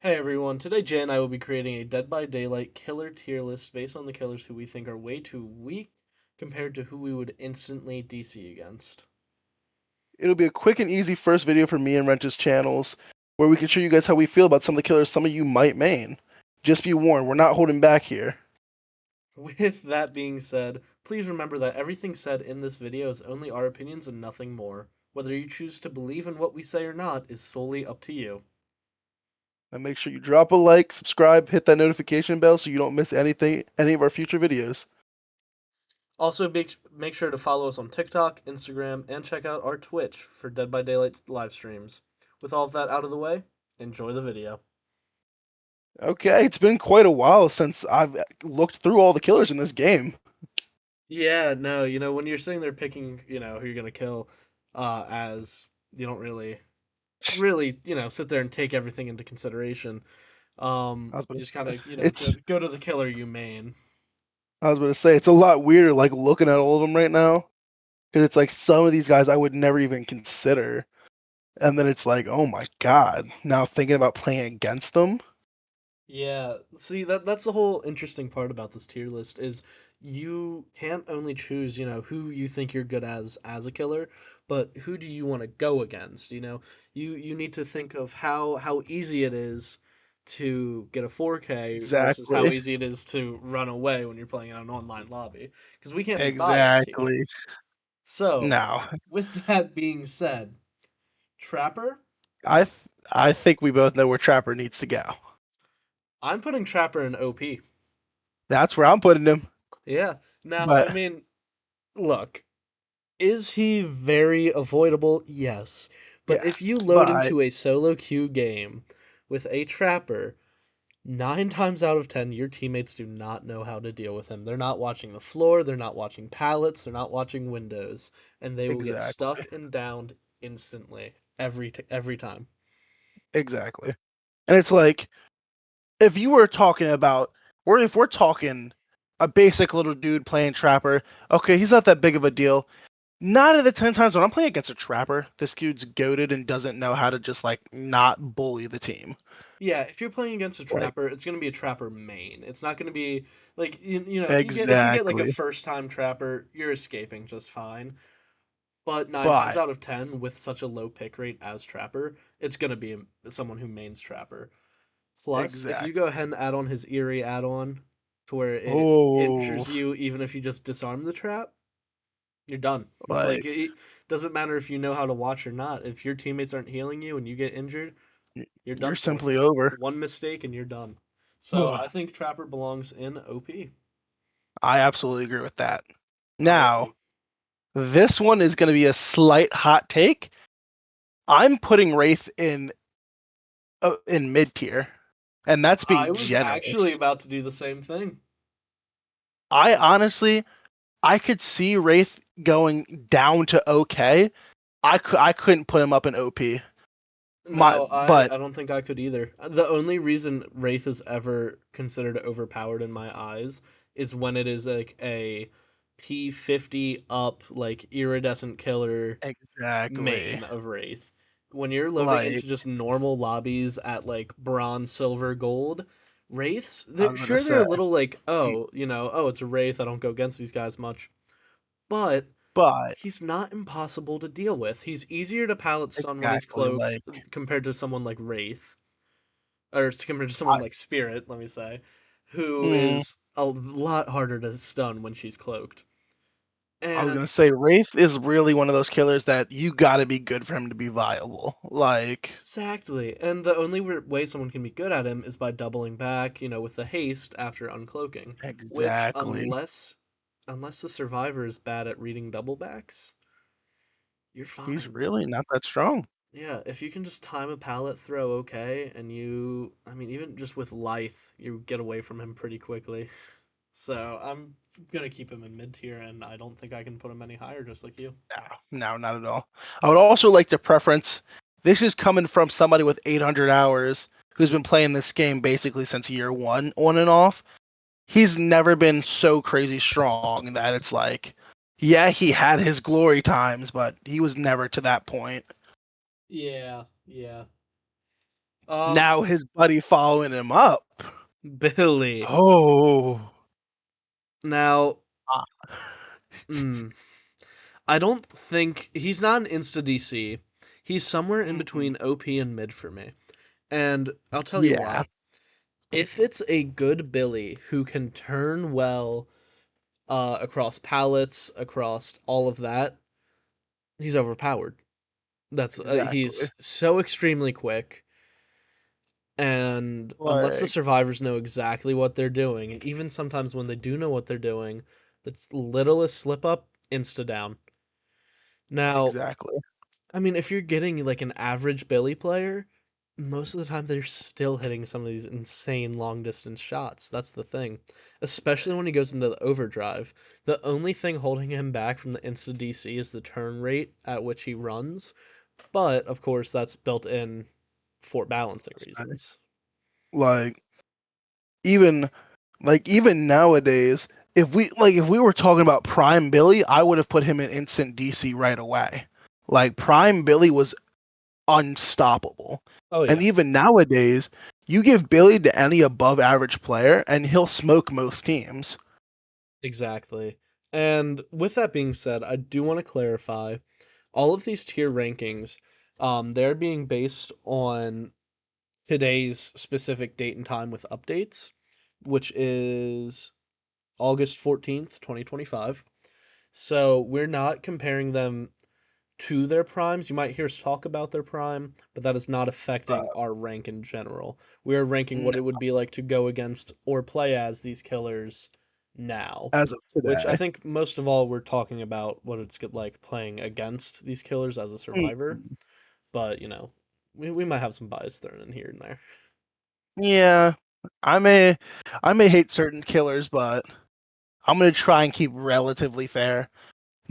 Hey everyone, today Jay and I will be creating a Dead by Daylight killer tier list based on the killers who we think are way too weak compared to who we would instantly DC against. It'll be a quick and easy first video for me and Rench's channels, where we can show you guys how we feel about some of the killers some of you might main. Just be warned, we're not holding back here. With that being said, please remember that everything said in this video is only our opinions and nothing more. Whether you choose to believe in what we say or not is solely up to you. And make sure you drop a like, subscribe, hit that notification bell so you don't miss any of our future videos. Also, make sure to follow us on TikTok, Instagram, and check out our Twitch for Dead by Daylight live streams. With all of that out of the way, enjoy the video. Okay, it's been quite a while since I've looked through all the killers in this game. Yeah, no, when you're sitting there picking, who you're gonna kill, as you don't really, sit there and take everything into consideration. I was You gonna, just kind of, it's go to the killer you main. I was gonna say it's a lot weirder like looking at all of them right now because it's like some of these guys I would never even consider, and then it's like, oh my god, now thinking about playing against them. Yeah, see that's the whole interesting part about this tier list is you can't only choose, who you think you're good as a killer, but who do you want to go against, You need to think of how easy it is to get a 4K versus how Exactly. easy it is to run away when you're playing in an online lobby because we can't be biased here. Exactly. So, Now, with that being said, Trapper, I th- I think we both know where Trapper needs to go. I'm putting Trapper in OP. That's where I'm putting him. Yeah. Now, I But mean, look, is he very avoidable? Yes. But yeah, if you load but into a solo queue game with a trapper, 9 times out of 10, your teammates do not know how to deal with him. They're not watching the floor, they're not watching pallets, they're not watching windows, and they will get exactly, stuck and downed instantly every time. exactly. And it's like if you were talking about, or if we're talking a basic little dude playing Trapper, okay, he's not that big of a deal. 9 out of 10 times when I'm playing against a Trapper, this dude's goaded and doesn't know how to just like not bully the team. Yeah, if you're playing against a Like trapper, it's going to be a trapper main. It's not going to be like if you get like a exactly. first time trapper, you're escaping just fine. But 9 times But out of 10, with such a low pick rate as Trapper, it's going to be someone who mains Trapper. Plus, if you go exactly. ahead and add on his Eerie add on to where it Oh, injures you even if you just disarm the trap, you're done. Like, like it doesn't matter if you know how to watch or not. If your teammates aren't healing you and you get injured, you're you're done for. simply over. One mistake and you're done. So I think Trapper belongs in OP. I absolutely agree with that. Now, Alrighty. this one is going to be a slight hot take. I'm putting Wraith in mid tier, and that's I being was generous. actually about to do the same thing. I honestly, I could see Wraith going down to okay. I couldn't put him up in OP. No, I, But I don't think I could either. The only reason Wraith is ever considered overpowered in my eyes is when it is like a P50 up, like iridescent killer exactly, main of Wraith. When you're loading like into just normal lobbies at like bronze, silver, gold, Wraiths, I was gonna they're say, a little like, he- oh, it's a Wraith, I don't go against these guys much. But but he's not impossible to deal with. He's easier to pallet stun when he's exactly, cloaked like compared to someone like Wraith, or compared to someone I, like Spirit, let me say, who mm, is a lot harder to stun when she's cloaked. I was And gonna say Wraith is really one of those killers that you got to be good for him to be viable. Like exactly, and the only way someone can be good at him is by doubling back, with the haste after uncloaking, which exactly, unless the survivor is bad at reading double backs, you're he's fine. really not that strong. Yeah, if you can just time a pallet throw okay, and I mean, even just with Lithe, you get away from him pretty quickly. So I'm gonna keep him in mid tier, and I don't think I can put him any higher, just like you. No, no, not at all. I would also like to preference this is coming from somebody with 800 hours who's been playing this game basically since year one, on and off. He's never been so crazy strong that it's like, yeah, he had his glory times, but he was never to that point. Yeah, yeah. Um, Now his buddy following him up. Billy. Oh. Now, Ah, mm, I don't think he's not an insta DC. He's somewhere in mm, between OP and mid for me. And I'll tell you yeah, why. If it's a good Billy who can turn well across palettes, across all of that, he's overpowered. That's exactly. he's so extremely quick, and unless the Like, survivors know exactly what they're doing, and even sometimes when they do know what they're doing, that's littlest slip up, insta down. Now, exactly. I mean, if you're getting like an average Billy player, most of the time they're still hitting some of these insane long distance shots. That's the thing. Especially when he goes into the overdrive. The only thing holding him back from the insta DC is the turn rate at which he runs. But of course, that's built in for balancing reasons. Like, even even nowadays, if we were talking about Prime Billy, I would have put him in instant DC right away. Like Prime Billy was unstoppable. Oh And yeah, even nowadays, you give Billy to any above average player and he'll smoke most teams. exactly. And with that being said, I do want to clarify all of these tier rankings. They're being based on today's specific date and time with updates, which is August 14th, 2025. So we're not comparing them to their primes. You might hear us talk about their prime, but that is not affecting Uh, our rank in general. We are ranking what no, it would be like to go against or play as these killers now. as of Which I today. think most of all we're talking about what it's like playing against these killers as a survivor. Mm, But we might have some bias thrown in here and there. yeah, I may I may hate certain killers, but I'm gonna try and keep relatively fair.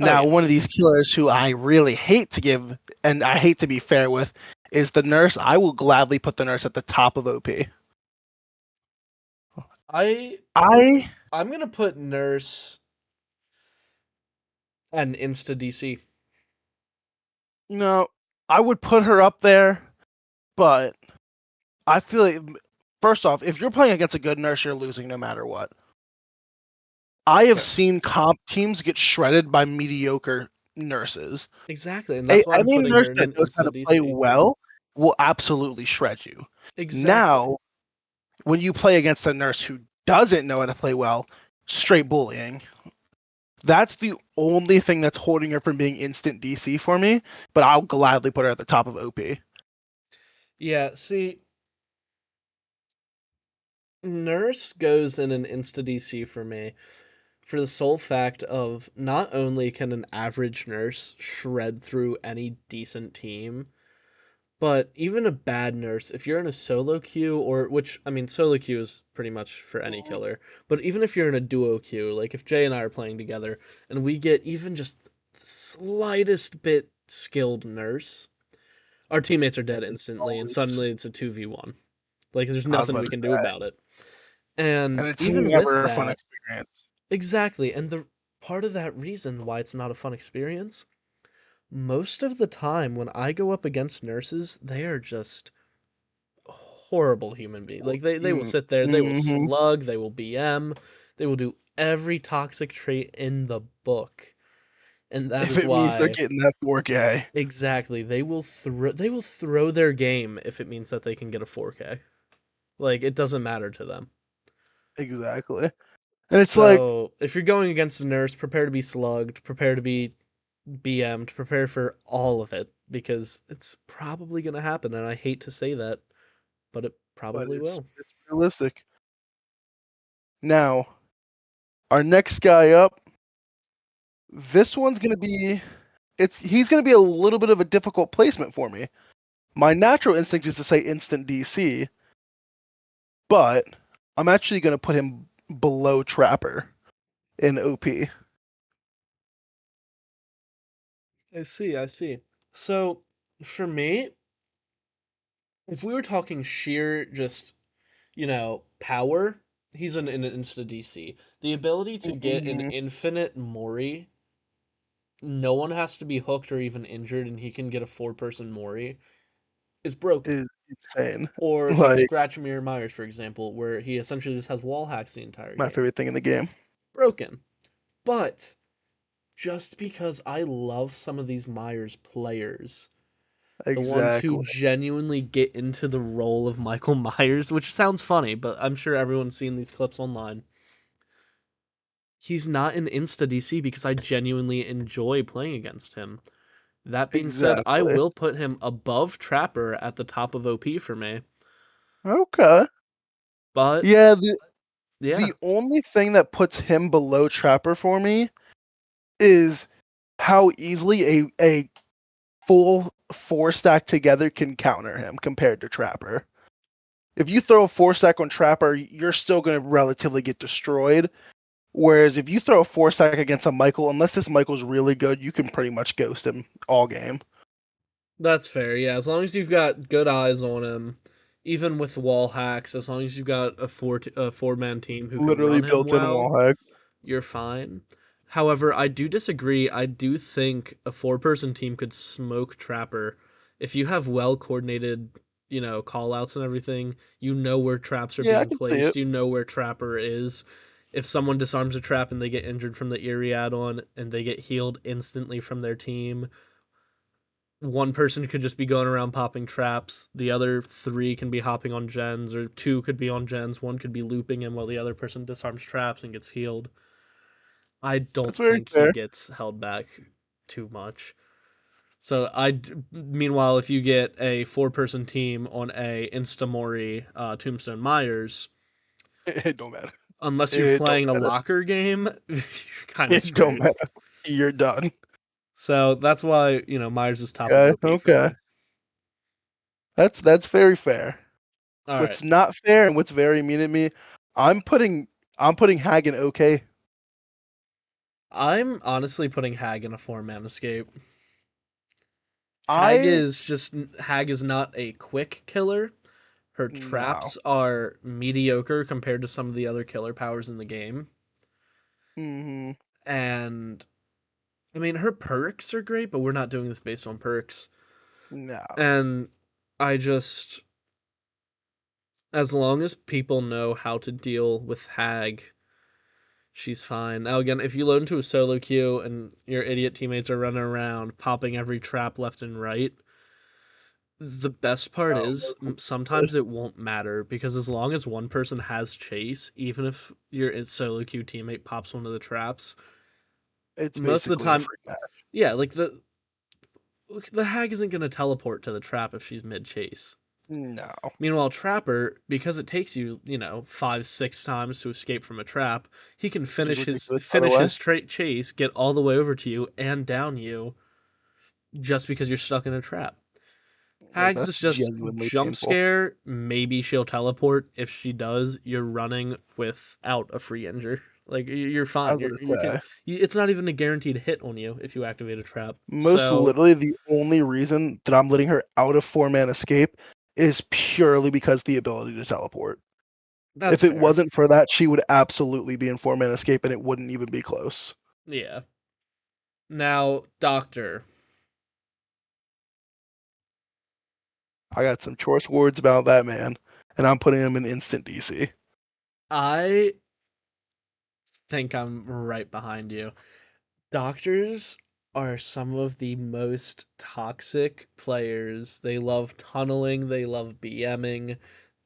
Oh Now, yeah, one of these killers who I really hate to give and I hate to be fair with is the nurse. I will gladly put the nurse at the top of OP. I I I'm gonna put Nurse and Insta DC. you know I would put her up there, but I feel like first off, if you're playing against a good nurse, you're losing no matter what. I That's have fair. seen comp teams get shredded by mediocre nurses. Exactly, and that's why I'm Any putting nurse her in that an knows how Insta to play DC. well will absolutely shred you. Exactly. Now, when you play against a nurse who doesn't know how to play well, straight bullying. That's the only thing that's holding her from being instant DC for me, but I'll gladly put her at the top of OP. Yeah, see, Nurse goes in an Insta DC for me for the sole fact of not only can an average nurse shred through any decent team, but even a bad nurse, if you're in a solo queue, or which I mean, solo queue is pretty much for any killer, but even if you're in a duo queue, like if Jay and I are playing together and we get even just the slightest bit skilled nurse, our teammates are dead It's instantly, and always, suddenly it's a 2v1. Like, there's I was nothing about we to can do say, about it. and And it's even with never a fun that, experience. exactly, and the part of that reason why it's not a fun experience, most of the time when I go up against nurses, they are just horrible human being. Like they will Mm, sit there, they will hmm slug, they will BM, they will do every toxic trait in the book. And that If is it means they're why getting that 4K, exactly they will throw their game if it means that they can get a 4K. Like it doesn't matter to them. exactly. And it's like, So, if you're going against a nurse, prepare to be slugged, prepare to be BM'd, prepare for all of it because it's probably going to happen and I hate to say that, but it but probably will. it's realistic. Now, our next guy up, this one's gonna be, it's he's gonna be a little bit of a difficult placement for me. My natural instinct is to say instant DC, but I'm actually going to put him below Trapper in OP. I see, I see. So, for me, if we were talking sheer just, power, he's an insta DC. The ability to get an Mm-hmm. infinite Mori, no one has to be hooked or even injured, and he can get a four-person Mori, is broken. insane. Or take Like Scratch Mirror Myers, for example, where he essentially just has wall hacks the entire my game. favorite thing in the game. Broken. But just because I love some of these Myers players, the ones who Exactly. genuinely get into the role of Michael Myers, which sounds funny, but I'm sure everyone's seen these clips online. He's not an insta DC because I genuinely enjoy playing against him. That being said, I Exactly. will put him above Trapper at the top of OP for me. Okay. But Yeah, yeah, the only thing that puts him below Trapper for me is how easily a full four stack together can counter him compared to Trapper. If you throw a four stack on Trapper, you're still going to relatively get destroyed. Whereas if you throw a four stack against a Michael, unless this Michael's really good, you can pretty much ghost him all game. that's fair. Yeah, as long as you've got good eyes on him, even with wall hacks, as long as you've got a four man team who can Literally run him built in well, wall hack. you're fine. However, I do disagree. I do think a four-person team could smoke Trapper if you have well coordinated, call outs and everything. You know where traps are Yeah, I being can see placed. it. You know where Trapper is. If someone disarms a trap and they get injured from the Eerie add-on and they get healed instantly from their team, one person could just be going around popping traps. The other three can be hopping on gens, or two could be on gens. One could be looping him while the other person disarms traps and gets healed. I don't That's very think he fair. gets held back too much. So meanwhile, if you get a four-person team on a Instamori Tombstone Myers, It don't matter. unless you're It don't playing a matter. locker game, you're kind of It don't screwed. matter. You're done. So that's why Myers is top of Okay. OP for Okay. me. That's very fair. All right, What's not fair and what's very mean to me, I'm putting I'm putting Hag in okay. I'm honestly putting Hag in a four-man escape. I Hag is not a quick killer. Her no. traps are mediocre compared to some of the other killer powers in the game. Hmm. And I mean, her perks are great, but we're not doing this based on perks. No. And I just, as long as people know how to deal with Hag, she's fine. Now, again, if you load into a solo queue and your idiot teammates are running around popping every trap left and right, the best part Oh, is sometimes it won't matter because as long as one person has chase, even if your solo queue teammate pops one of the traps, it's most of the basically a time, free match. yeah, like the hag isn't going to teleport to the trap if she's mid chase. No. Meanwhile, Trapper, because it takes you, 5, 6 times to escape from a trap, he can Which is finish his ridiculous, by the finish way. his chase, get all the way over to you and down you, just because you're stuck in a trap. Like Hags that's is just genuinely jump painful. scare. Maybe she'll teleport. If she does, you're running without a free injure. Like you're I fine. was You're gonna you can. say. It's not even a guaranteed hit on you if you activate a trap. Most So literally the only reason that I'm letting her out of four man escape is purely because the ability to teleport. that's If it fair. wasn't for that, she would absolutely be in four man escape and it wouldn't even be close. Yeah. Now, Doctor. I got some choice words about that man, and I'm putting him in instant DC. I think I'm right behind you. Doctors are some of the most toxic players. They love tunneling, they love BMing,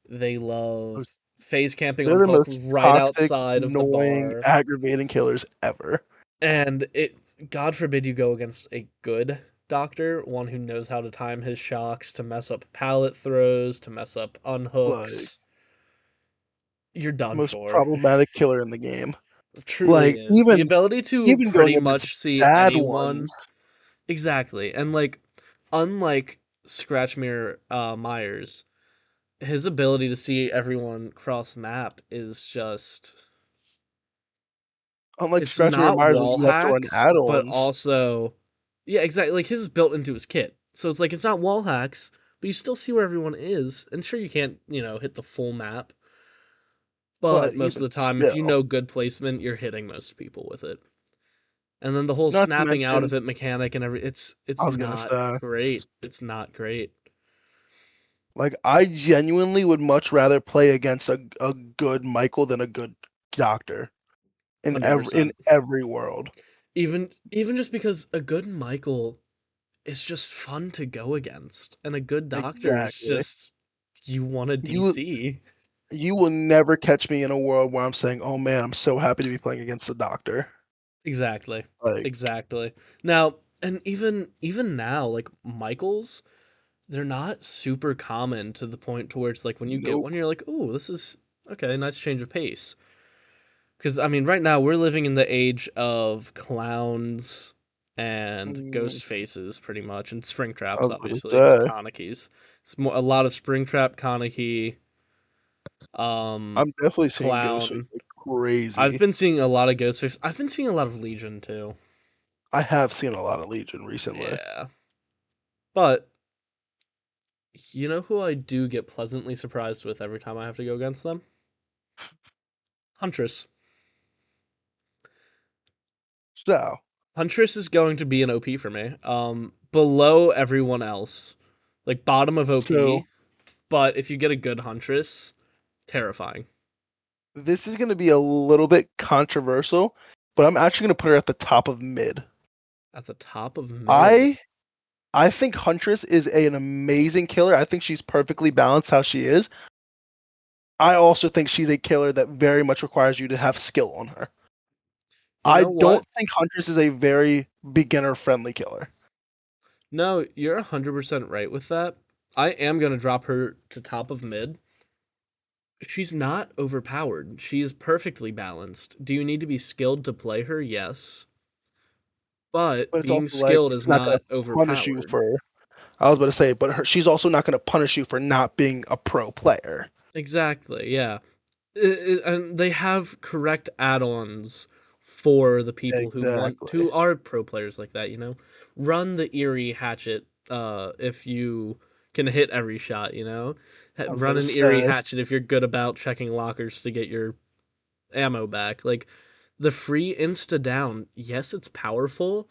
they love phase camping They're on the hook most right toxic, outside of the annoying, bar. aggravating killers ever. And God forbid you go against a good doctor, one who knows how to time his shocks to mess up pallet throws, to mess up Like unhooks. You're done most for. problematic killer in the game. It truly Like is. The even ability to even going pretty against much see bad anyone. ones. Exactly. And like unlike Scratch Mirror Myers, his ability to see everyone cross map is just Unlike it's Scratch Mirror not Myers, where wall you have to run hacks, but add-ons. also yeah, exactly. Like his is built into his kit. So it's like it's not wall hacks, but you still see where everyone is. And sure you can't, hit the full map, but But most of even the time if you still, know good placement, you're hitting most people with it. And then the whole not to snapping out mention, of it mechanic and every I it's was gonna not say, great. It's not great. Like I genuinely would much rather play against a good Michael than a good doctor Hundred in percent. every world. Even just because a good Michael is just fun to go against, and a good doctor is Exactly. just you want a You DC. you will never catch me in a world where I'm saying, "Oh man, I'm so happy to be playing against a doctor." Exactly. Like, Exactly. Now, and even now, like Michaels, they're not super common to the point to where it's like when you get nope. one, you're like, oh, this is okay, nice change of pace. Because I mean, right now we're living in the age of clowns and Mm, ghost faces, pretty much, and spring I traps, was about to obviously, say, Kanekis. It's more a lot of spring trap, Kaneki, um, I'm definitely seeing Ghostface clown. like I've crazy. been seeing a lot of ghost face. I've been seeing a lot of Legion too. I have seen a lot of Legion recently. Yeah, but you know who I do get pleasantly surprised with every time I have to go against them? Huntress. So, Huntress is going to be an OP for me. Below everyone else, like bottom of so OP. But if you get a good Huntress, terrifying. this is going to be a little bit controversial, but I'm actually going to put her at the top of mid. At the top of mid. I I think Huntress is an amazing killer. I think she's perfectly balanced how she is. I also think she's a killer that very much requires you to have skill on her. You I know don't what? think Huntress is a very beginner friendly killer. No, you're 100% right with that. I am going to drop her to top of mid. She's not overpowered. She is perfectly balanced. Do you need to be skilled to play her? Yes. But But it's being also like skilled she's is not going not to punish you overpowered. for. I was about to say, but she's also not going to punish you for not being a pro player. Exactly, yeah. And they have correct add-ons for the people who Exactly. are pro players like that, run the eerie hatchet if you can hit every shot, I was about run to an eerie say hatchet if you're good about checking lockers to get your ammo back. Like the free insta down, yes, it's powerful,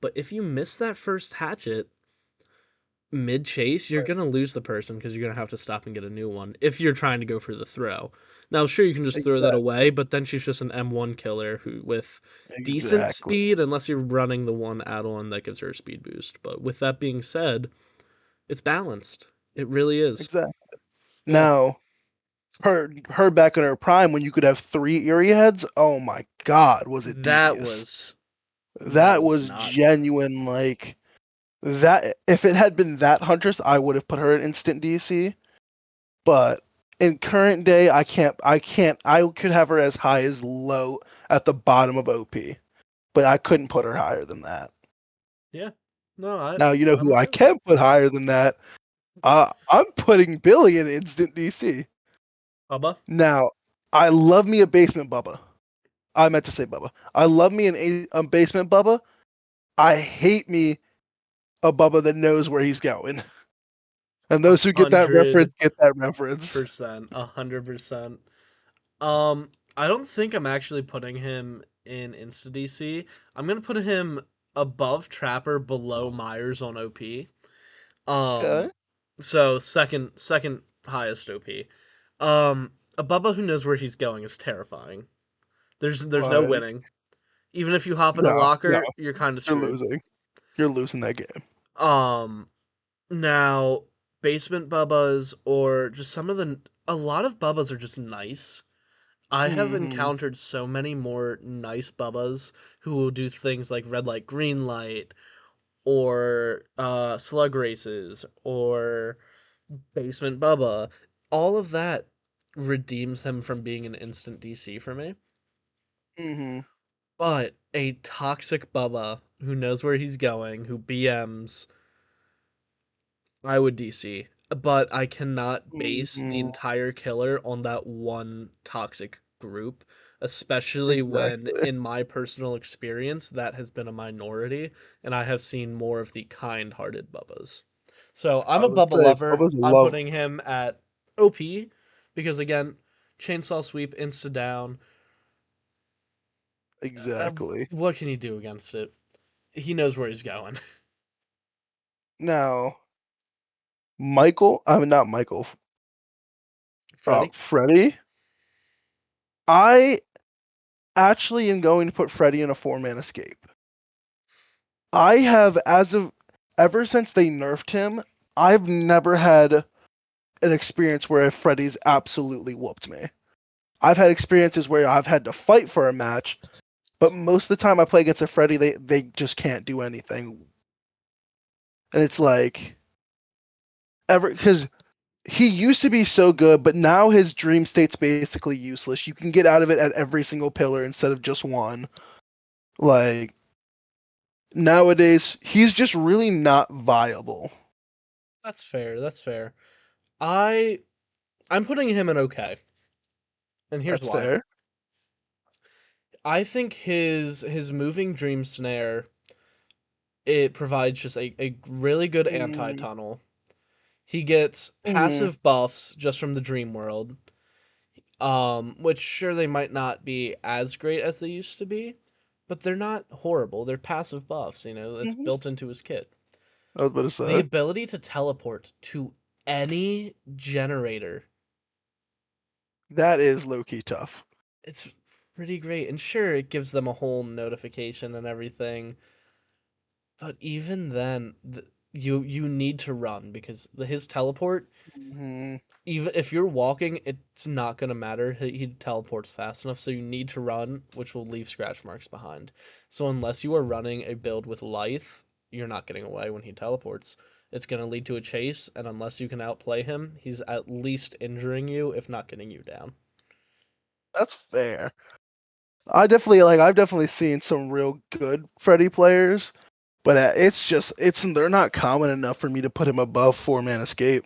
but if you miss that first hatchet mid chase, you're gonna lose the person because you're gonna have to stop and get a new one if you're trying to go for the throw. Now, sure, you can just throw that exactly, away, but then she's just an M1 killer who with decent exactly, speed, unless you're running the one add-on that gives her a speed boost. But with that being said, it's balanced. It really is. exactly. Yeah, Now, her back in her prime when you could have three eerie heads. Oh my God, was it that devious? was that That was was not. genuine. Like that. If it had been that Huntress, I would have put her at instant DC. But in current day, I can't. I can't. I could have her as high as low at the bottom of OP, but I couldn't put her higher than that. Yeah, no, I Now you know I'm who I okay with that. can put higher than that. I'm putting Billy in instant DC. Bubba, Now, I love me a basement Bubba. I meant to say Bubba. I love me a basement Bubba. I hate me a Bubba that knows where he's going. And a those who hundred get that reference. percent, 100%. I don't think I'm actually putting him in Insta DC. I'm gonna put him above Trapper, below Myers on OP. Okay. Um, so second highest OP. A Bubba who knows where he's going is terrifying. There's no Like, winning. Even if you hop in a no, no, locker, you're kind of you're screwed. losing. You're losing that game. Um, Now basement Bubbas or just a lot of Bubbas are just nice. I have Hmm. encountered so many more nice Bubbas who will do things like red light, green light, or slug races, or basement Bubba. All of that redeems him from being an instant DC for me. Hmm. But a toxic Bubba who knows where he's going, who BMs, I would DC, but I cannot base the Hmm. entire killer on that one toxic group, especially when, Exactly. in my personal experience, that has been a minority, and I have seen more of the kind hearted Bubbas. So I'm I a would Bubba say lover. Bubba's I'm love. putting him at OP because, again, chainsaw sweep, insta down. Exactly. What can you do against it? He knows where he's going. Now, I mean not Michael, Freddy? Freddy. I actually am going to put Freddy in a four-man escape. I have, ever since they nerfed him, I've never had an experience where Freddy's absolutely whooped me. I've had experiences where I've had to fight for a match, but most of the time I play against a Freddy, they just can't do anything. And it's like ever because he used to be so good, but now his dream state's basically useless. You can get out of it at every single pillar instead of just one. Like nowadays, he's just really not viable. That's fair. That's fair. I I'm putting him in okay, and here's That's why. fair. I think his moving dream snare, it provides just a really good anti Mm, tunnel. He gets mm, passive buffs just from the dream world. Which sure they might not be as great as they used to be, but they're not horrible. They're passive buffs, it's hmm. built into his kit. I was about to The say ability to teleport to any generator, that is low key tough. it's pretty great. And sure, it gives them a whole notification and everything, but even then, you need to run because his teleport, Hmm. even if you're walking, it's not gonna matter. He teleports fast enough, so you need to run, which will leave scratch marks behind. So unless you are running a build with Lithe, you're not getting away when he teleports. It's gonna lead to a chase, and unless you can outplay him, he's at least injuring you, if not getting you down. That's fair. I've definitely seen some real good Freddy players, but it's they're not common enough for me to put him above four man escape.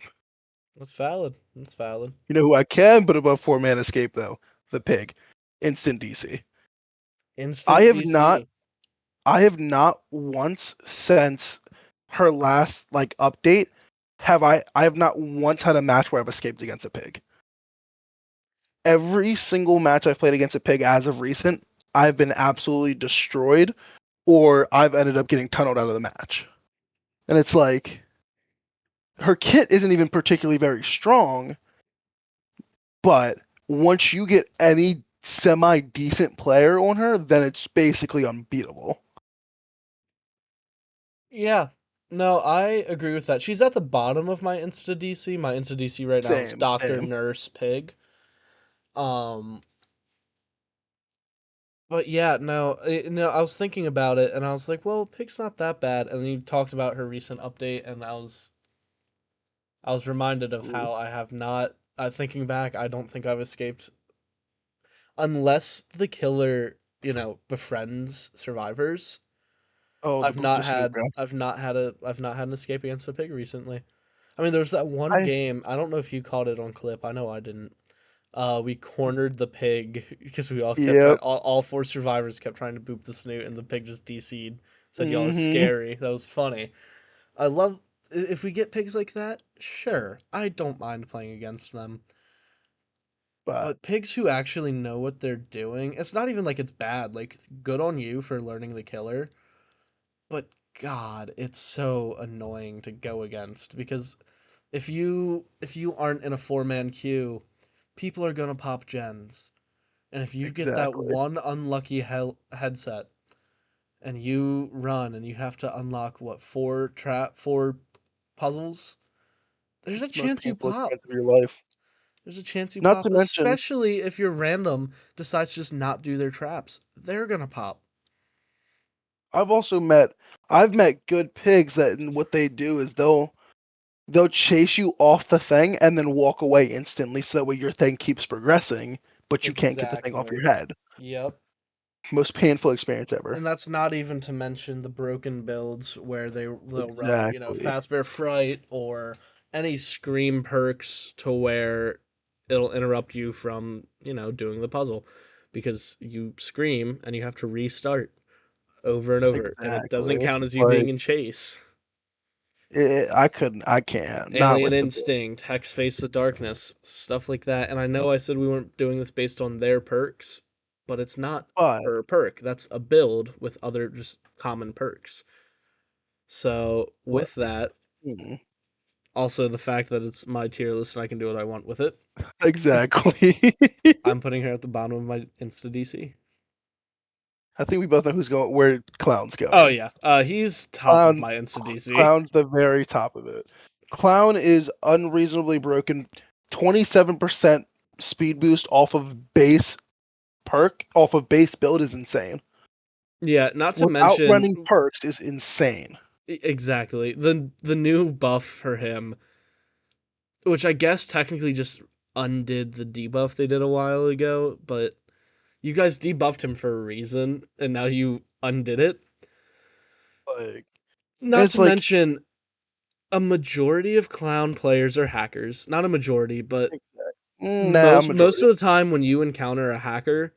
That's valid. That's valid. You know who I can put above four man escape though? The pig, instant DC. I Instant have not DC. I have not once since her last update I have not once had a match where I've escaped against a pig. Every single match I've played against a pig as of recent, I've been absolutely destroyed or I've ended up getting tunneled out of the match. And it's like her kit isn't even particularly very strong, but once you get any semi decent player on her, then it's basically unbeatable. Yeah. No, I agree with that. She's at the bottom of my Insta DC. My Insta DC right now is Same, Doctor same. Nurse Pig. Um, but yeah, no, no, I was thinking about it, and I was like, well, Pig's not that bad. And then you talked about her recent update, and I was reminded of Ooh. how I have not. Thinking back, I don't think I've escaped unless the killer, befriends survivors. Oh, I've the not snoop. had I've not had an escape against a pig recently. I mean, there was that one I game. I don't know if you caught it on clip. I know I didn't. We cornered the pig because we all kept trying. Yep. All four survivors kept trying to boop the snoot, and the pig just DC'd. Said y'all is Mhm. scary. That was funny. I love if we get pigs like that. Sure, I don't mind playing against them. But But pigs who actually know what they're doing, it's not even like it's bad. Like good on you for learning the killer. But God, it's so annoying to go against because if you aren't in a four-man queue, people are gonna pop gens. And if you get that exactly. one unlucky headset and you run and you have to unlock what four puzzles, there's a It's the most chance you painful pop. experience of your life. There's a chance you Not pop, to mention, especially if your random decides to just not do their traps. They're gonna pop. I've also met I've met good pigs that and what they do is they'll chase you off the thing and then walk away instantly so that way your thing keeps progressing, but you can't get the thing off Exactly. your head. Yep. Most painful experience ever. And that's not even to mention the broken builds where they'll run, Exactly. Fast Fright or any scream perks to where it'll interrupt you from, doing the puzzle because you scream and you have to restart over and over and it doesn't Exactly. count as you being Like in chase. I can't. Not Alien with the pig. Instinct, Hex Face the Darkness, stuff like that. And I know I said we weren't doing this based on their perks, but it's not But per perk. That's a build with other just common perks. So but with that, hmm, Also, the fact that it's my tier list and I can do what I want with it. Exactly. I'm putting her at the bottom of my Insta DC. I think we both know who's going where Clown's Oh going. yeah, he's top of Clown my Insta DC. Clown's the very top of it. Clown is unreasonably broken. 27% speed boost off of base build is insane. Yeah, not to Without mention running perks is insane. exactly the new buff for him, which I guess technically just undid the debuff they did a while ago, but you guys debuffed him for a reason, and now you undid it. Like, and Not it's to like, mention, a majority of clown players are hackers. Not a majority, but nah, most majority. of the time when you encounter a hacker,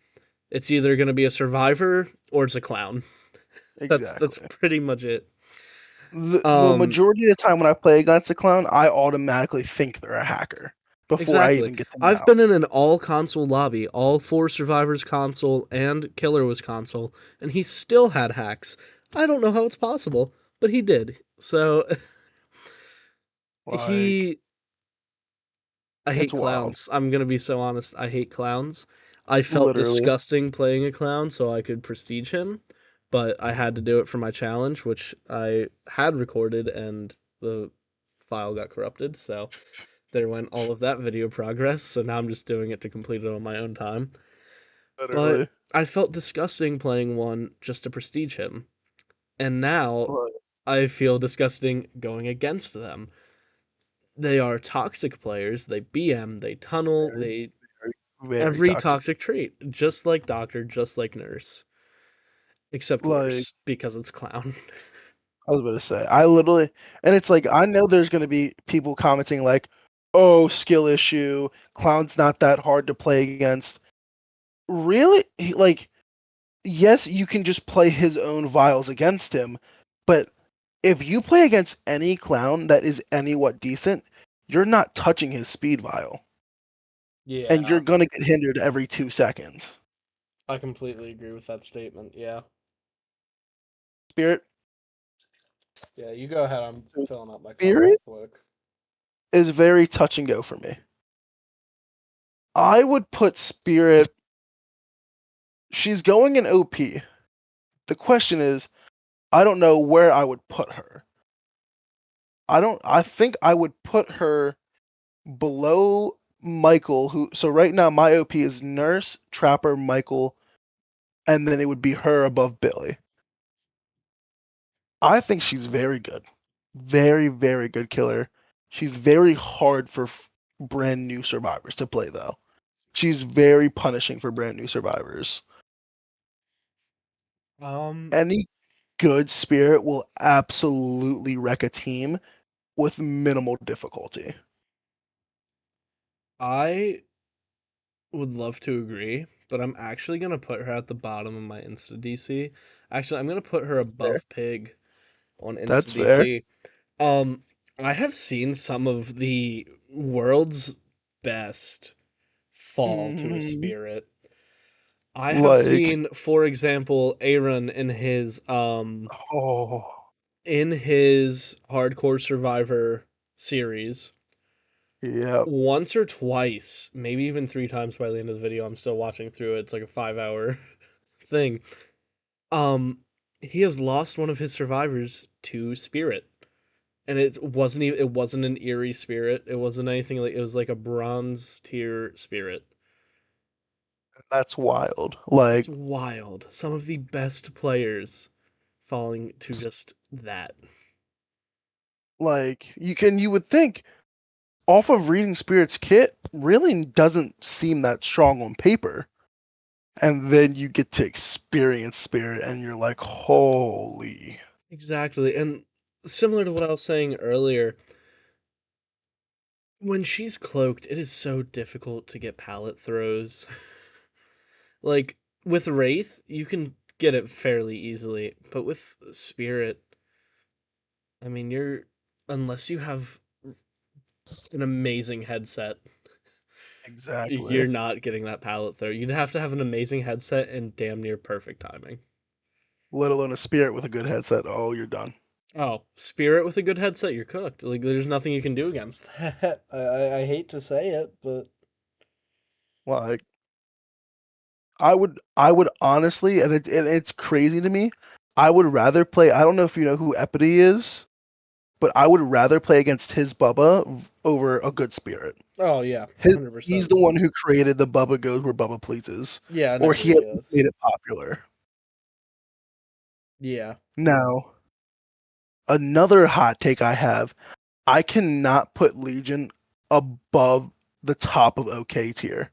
it's either going to be a survivor or it's a clown. That's Exactly. pretty much it. The Um, majority of the time when I play against a clown, I automatically think they're a hacker before I exactly. even get them I've down. been in an all console lobby, all four survivors console and killer was console, and he still had hacks. I don't know how it's possible, but he did. So Like, he I it's hate wild. clowns. I'm gonna be so honest. I hate clowns. I felt Literally. disgusting playing a clown, so I could prestige him, but I had to do it for my challenge, which I had recorded, and the file got corrupted. So there went all of that video progress. So now I'm just doing it to complete it on my own time. But Literally. I felt disgusting playing one just to prestige him, and now Like, I feel disgusting going against them. They are toxic players. They BM, they tunnel, very, they very, very every toxic. toxic trait, just like doctor, just like nurse, except Like, worse because it's clown. I was about to say, I literally, and it's like, I know there's going to be people commenting, like, oh, skill issue, Clown's not that hard to play against. Really? Like, yes, you can just play his own vials against him, but if you play against any clown that is any what decent, you're not touching his speed vial, and you're Yeah, gonna get hindered every 2 seconds. I completely agree with that statement. Yeah. Spirit, Yeah, you go ahead. I'm so filling up my cup real Spirit quick. is very touch and go for me. I would put Spirit. She's going in OP. The question is, I don't know where I would put her. I don't. I think I would put her below Michael. Who? So right now my OP is Nurse, Trapper, Michael, and then it would be her above Billy. I think she's very good. Very, very good killer. She's very hard for brand new survivors to play, though. She's very punishing for brand new survivors. Um, Any good spirit will absolutely wreck a team with minimal difficulty. I would love to agree, but I'm actually gonna put her at the bottom of my Insta DC. Actually, I'm gonna put her Fair. above Pig on Insta That's fair. DC. Um, I have seen some of the world's best fall to a Hmm. spirit. I have Like, seen, for example, Aaron oh, in his Hardcore Survivor series yep. once or twice, maybe even three times by the end of the video. I'm still watching through it. It's like a 5 hour thing. Um, he has lost one of his survivors to spirit, and it wasn't an eerie spirit. It wasn't anything like it was like a bronze tier spirit. That's wild. It's wild. Some of the best players falling to just that. You would think off of reading Spirit's kit really doesn't seem that strong on paper. And then you get to experience Spirit and you're like, holy. Exactly. And similar to what I was saying earlier, when she's cloaked, it is so difficult to get pallet throws. Like with Wraith, you can get it fairly easily, but with Spirit, I mean, you're unless you have an amazing headset, you're Exactly. not getting that pallet throw. You'd have to have an amazing headset and damn near perfect timing. Let alone a Spirit with a good headset. Oh, you're done. Oh, Spirit with a good headset, you're cooked. Like there's nothing you can do against that. I hate to say it, but Like I would honestly, and it's crazy to me. I would rather play. I don't know if you know who Epity is, but I would rather play against his Bubba over a good Spirit. oh yeah, His, he's 100%. the one who created the Bubba goes where Bubba pleases, Yeah, I or know who he he at least is. made it popular. Yeah. Now, another hot take I have: I cannot put Legion above the top of OK tier.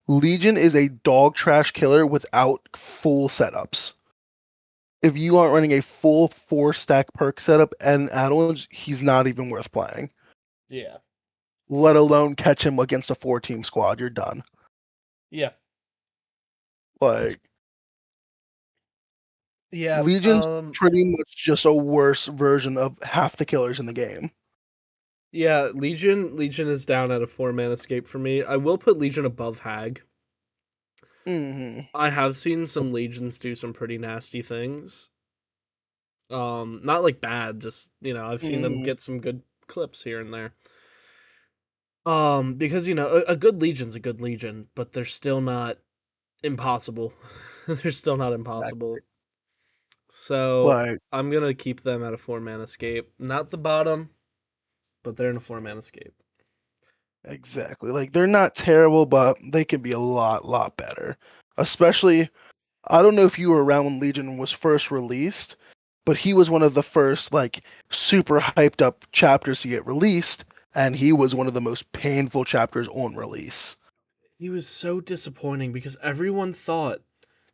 Legion is a dog trash killer without full setups. If you aren't running a full 4 stack perk setup and add-ons, he's not even worth playing. Yeah. Let alone catch him against a 4 team squad. You're done. Yeah. Like Yeah. Legion's pretty much just a worse version of half the killers in the game. Yeah, Legion is down at a 4-man escape for me. I will put Legion above Hag. Hmm. I have seen some Legions do some pretty nasty things. Not like bad, just, I've seen them Hmm. get some good clips here and there. Because a good Legion's a good Legion, but they're still not impossible. They're still not impossible. So Like I'm gonna keep them at a 4-man escape. Not the bottom, but they're in a 4-man escape. exactly. Like they're not terrible, but they can be a lot better. Especially, I don't know if you were around when Legion was first released, but he was one of the first like super hyped up chapters to get released, and he was one of the most painful chapters on release. He was so disappointing because everyone thought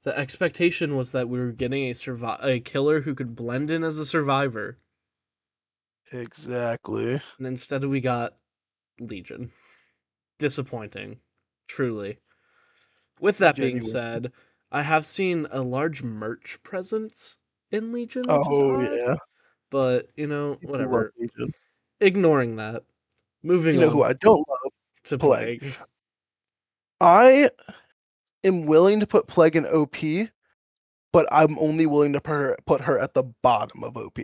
the expectation was that we were getting a killer who could blend in as a survivor, Exactly. and instead we got Legion. Disappointing, truly. With that being Genuine. said, I have seen a large merch presence in Legion, which is Oh odd, yeah. but People love whatever. Legion. Ignoring that, moving You know who on I don't love? to Plague. Plague. I am willing to put Plague in OP, but I'm only willing to put her at the bottom of OP.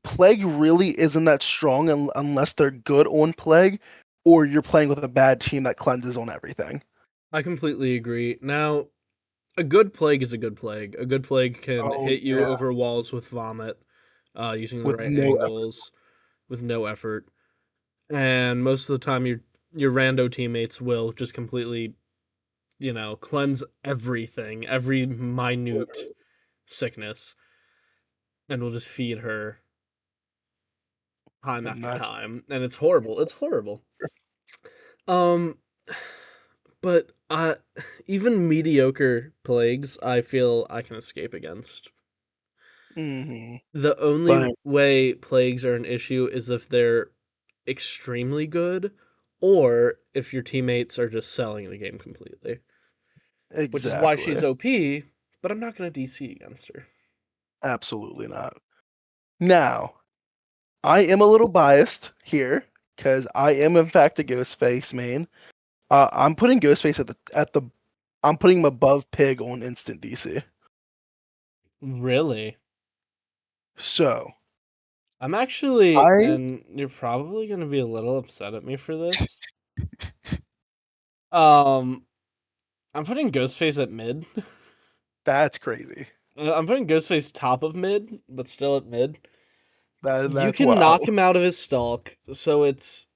Plague really isn't that strong unless they're good on Plague, or you're playing with a bad team that cleanses on everything. I completely agree. Now, a good Plague is a good Plague. A good Plague can Oh hit you yeah, over walls with vomit, using the with right no effort. angles, with no effort. And most of the time, your rando teammates will just completely, cleanse everything, every minute sickness, and will just feed her time And after that's time, and it's horrible. It's horrible. Um, but even mediocre plagues, I feel I can escape against. hmm The only like way plagues are an issue is if they're extremely good, or if your teammates are just selling the game completely. Which is why she's exactly, OP, but I'm not gonna DC against her. absolutely not. Now, I am a little biased here because I am in fact a Ghostface main. I'm putting Ghostface at the I'm putting him above Pig on instant DC. Really? So I'm actually, I and you're probably gonna be a little upset at me for this. Um, I'm putting Ghostface at mid. that's crazy. I'm putting Ghostface top of mid, but still at mid. You That's can knock wild. him out of his stalk, so it's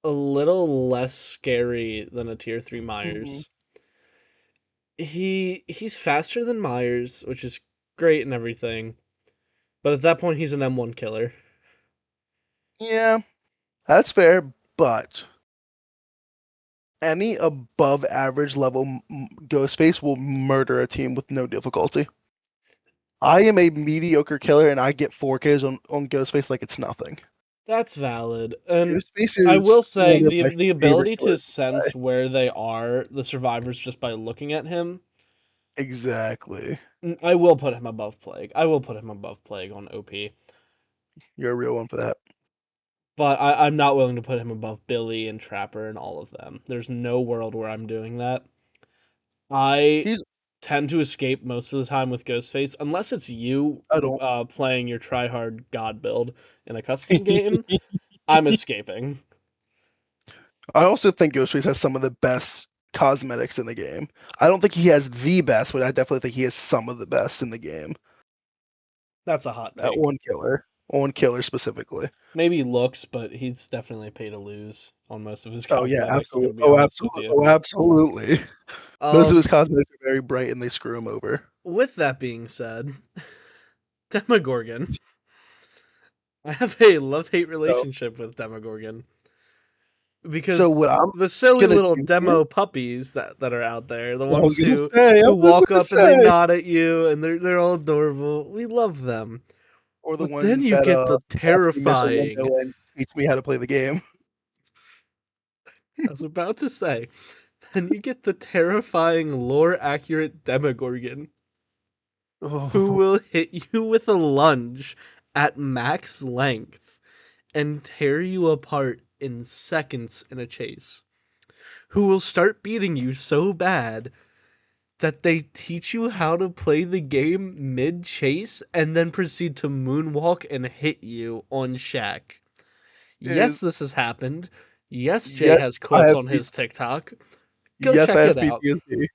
a little less scary than a tier 3 Hmm. Myers. He's faster than Myers, which is great and everything, but at that point he's an M1 killer. Yeah, that's fair, but any above average level Ghostface will murder a team with no difficulty. I am a mediocre killer and I get 4Ks on Ghostface like it's nothing. That's valid. And Ghostface I is will say one of my the favorite ability to killers to sense play. where they are, the survivors, just by looking at him. Exactly. I will put him above Plague. I will put him above Plague on OP. You're a real one for that. But I'm not willing to put him above Billy and Trapper and all of them. There's no world where I'm doing that. I He's tend to escape most of the time with Ghostface, unless it's you I don't. playing your tryhard god build in a custom game. I'm escaping. I also think Ghostface has some of the best cosmetics in the game. I don't think he has the best, but I definitely think he has some of the best in the game. That's a hot That take. one killer specifically. Maybe looks, but he's definitely pay to lose on most of his Oh yeah, cosmetics. I'm absolutely. gonna be honest with Absolutely. you. Oh, absolutely. Most of his Um, cosmetics are very bright and they screw him over. with that being said, Demogorgon. I have a love hate So, relationship with Demogorgon so because what I'm the silly gonna little do here, demo puppies that are out there, the what I was ones gonna say, I who was walk gonna up and they say, nod at you and they're all adorable. We love them. or the But then ones you that get the help me miss a terrifying. window and teach me how to play the game. I was about to say, then you get the terrifying lore accurate Demogorgon who Oh, will hit you with a lunge at max length and tear you apart in seconds in a chase. Who will start beating you so bad that they teach you how to play the game mid chase and then proceed to moonwalk and hit you on Shack. is Yes, this has happened. Yes, Jay yes, has I clips have on his TikTok. Go yes, I check have it out. PTSD.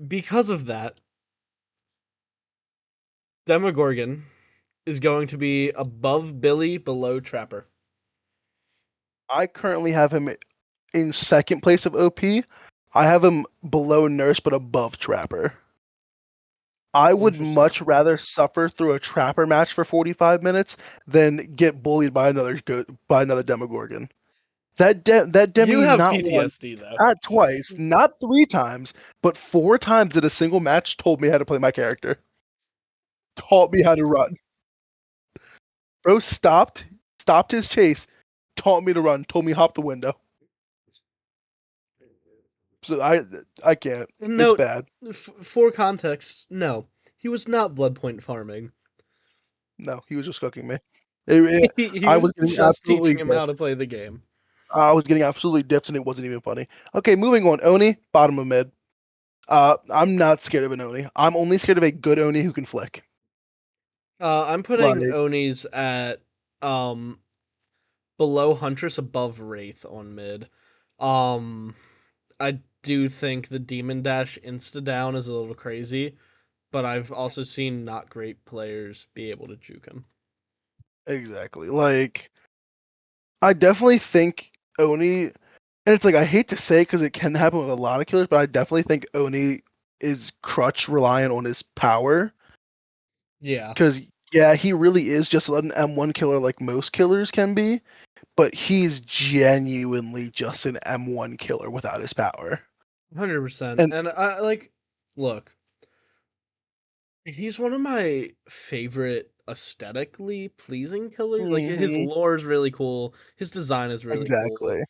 Because of that, Demogorgon is going to be above Billy, below Trapper. I currently have him in second place of OP. I have him below Nurse but above Trapper. I would Interesting. much rather suffer through a Trapper match for 45 minutes than get bullied by another Demogorgon. That You Demi have not once, PTSD though. not twice, not three times, but four times in a single match told me how to play my character. Taught me how to run. Bro stopped his chase, taught me to run, told me hop the window. So I can't. It's Note, bad. for context, no, he was not Bloodpoint farming. No, he was just cooking me. He I was was getting just teaching absolutely him how dipped. to play the game. I was getting absolutely dipped, and it wasn't even funny. Okay, moving on. Oni, bottom of mid. I'm not scared of an Oni. I'm only scared of a good Oni who can flick. I'm putting Like, Onis at um below Huntress, above Wraith on mid. Um, I do think the Demon Dash insta down is a little crazy, but I've also seen not great players be able to juke him. exactly. Like, I definitely think Oni, and it's like I hate to say because it can happen with a lot of killers, but I definitely think Oni is crutch reliant on his power. Yeah, Because yeah, he really is just an M1 killer like most killers can be, but he's genuinely just an M1 killer without his power. 100%. And And I like, look, he's one of my favorite aesthetically pleasing killers. Like his mhm, lore is really cool. His design is really cool. exactly.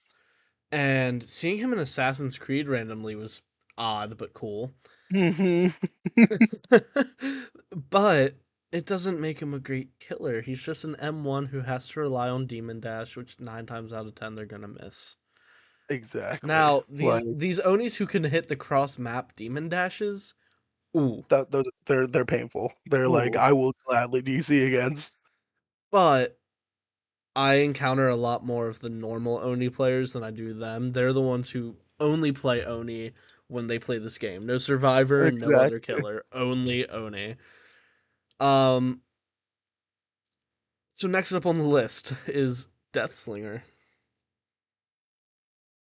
And seeing him in Assassin's Creed randomly was odd but cool. Hmm. But it doesn't make him a great killer. He's just an M1 who has to rely on Demon Dash, which 9 times out of 10 they're gonna miss. Exactly. Now, Like these Onis who can hit the cross map Demon Dashes, ooh, that, those they're painful. They're like ooh. I will gladly DC against. But I encounter a lot more of the normal Oni players than I do them. They're the ones who only play Oni when they play this game. No Survivor, no other Exactly. killer, only Oni. Um, so next up on the list is Deathslinger.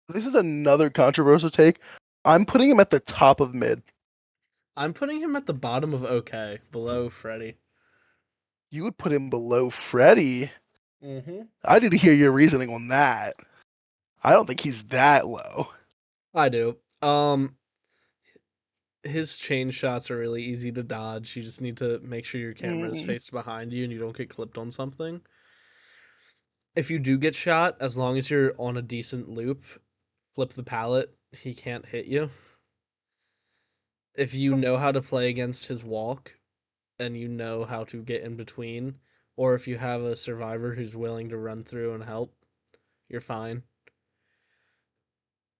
This is another controversial take. I'm putting him at the top of mid. I'm putting him at the bottom of OK, below Freddy. You would put him below Freddy. Mm-hmm. I need to hear your reasoning on that. I don't think he's that low. I do. His chain shots are really easy to dodge. You just need to make sure your camera is Mm, faced behind you and you don't get clipped on something. If you do get shot, as long as you're on a decent loop, flip the pallet, he can't hit you. If you know how to play against his walk and you know how to get in between, or if you have a survivor who's willing to run through and help, you're fine.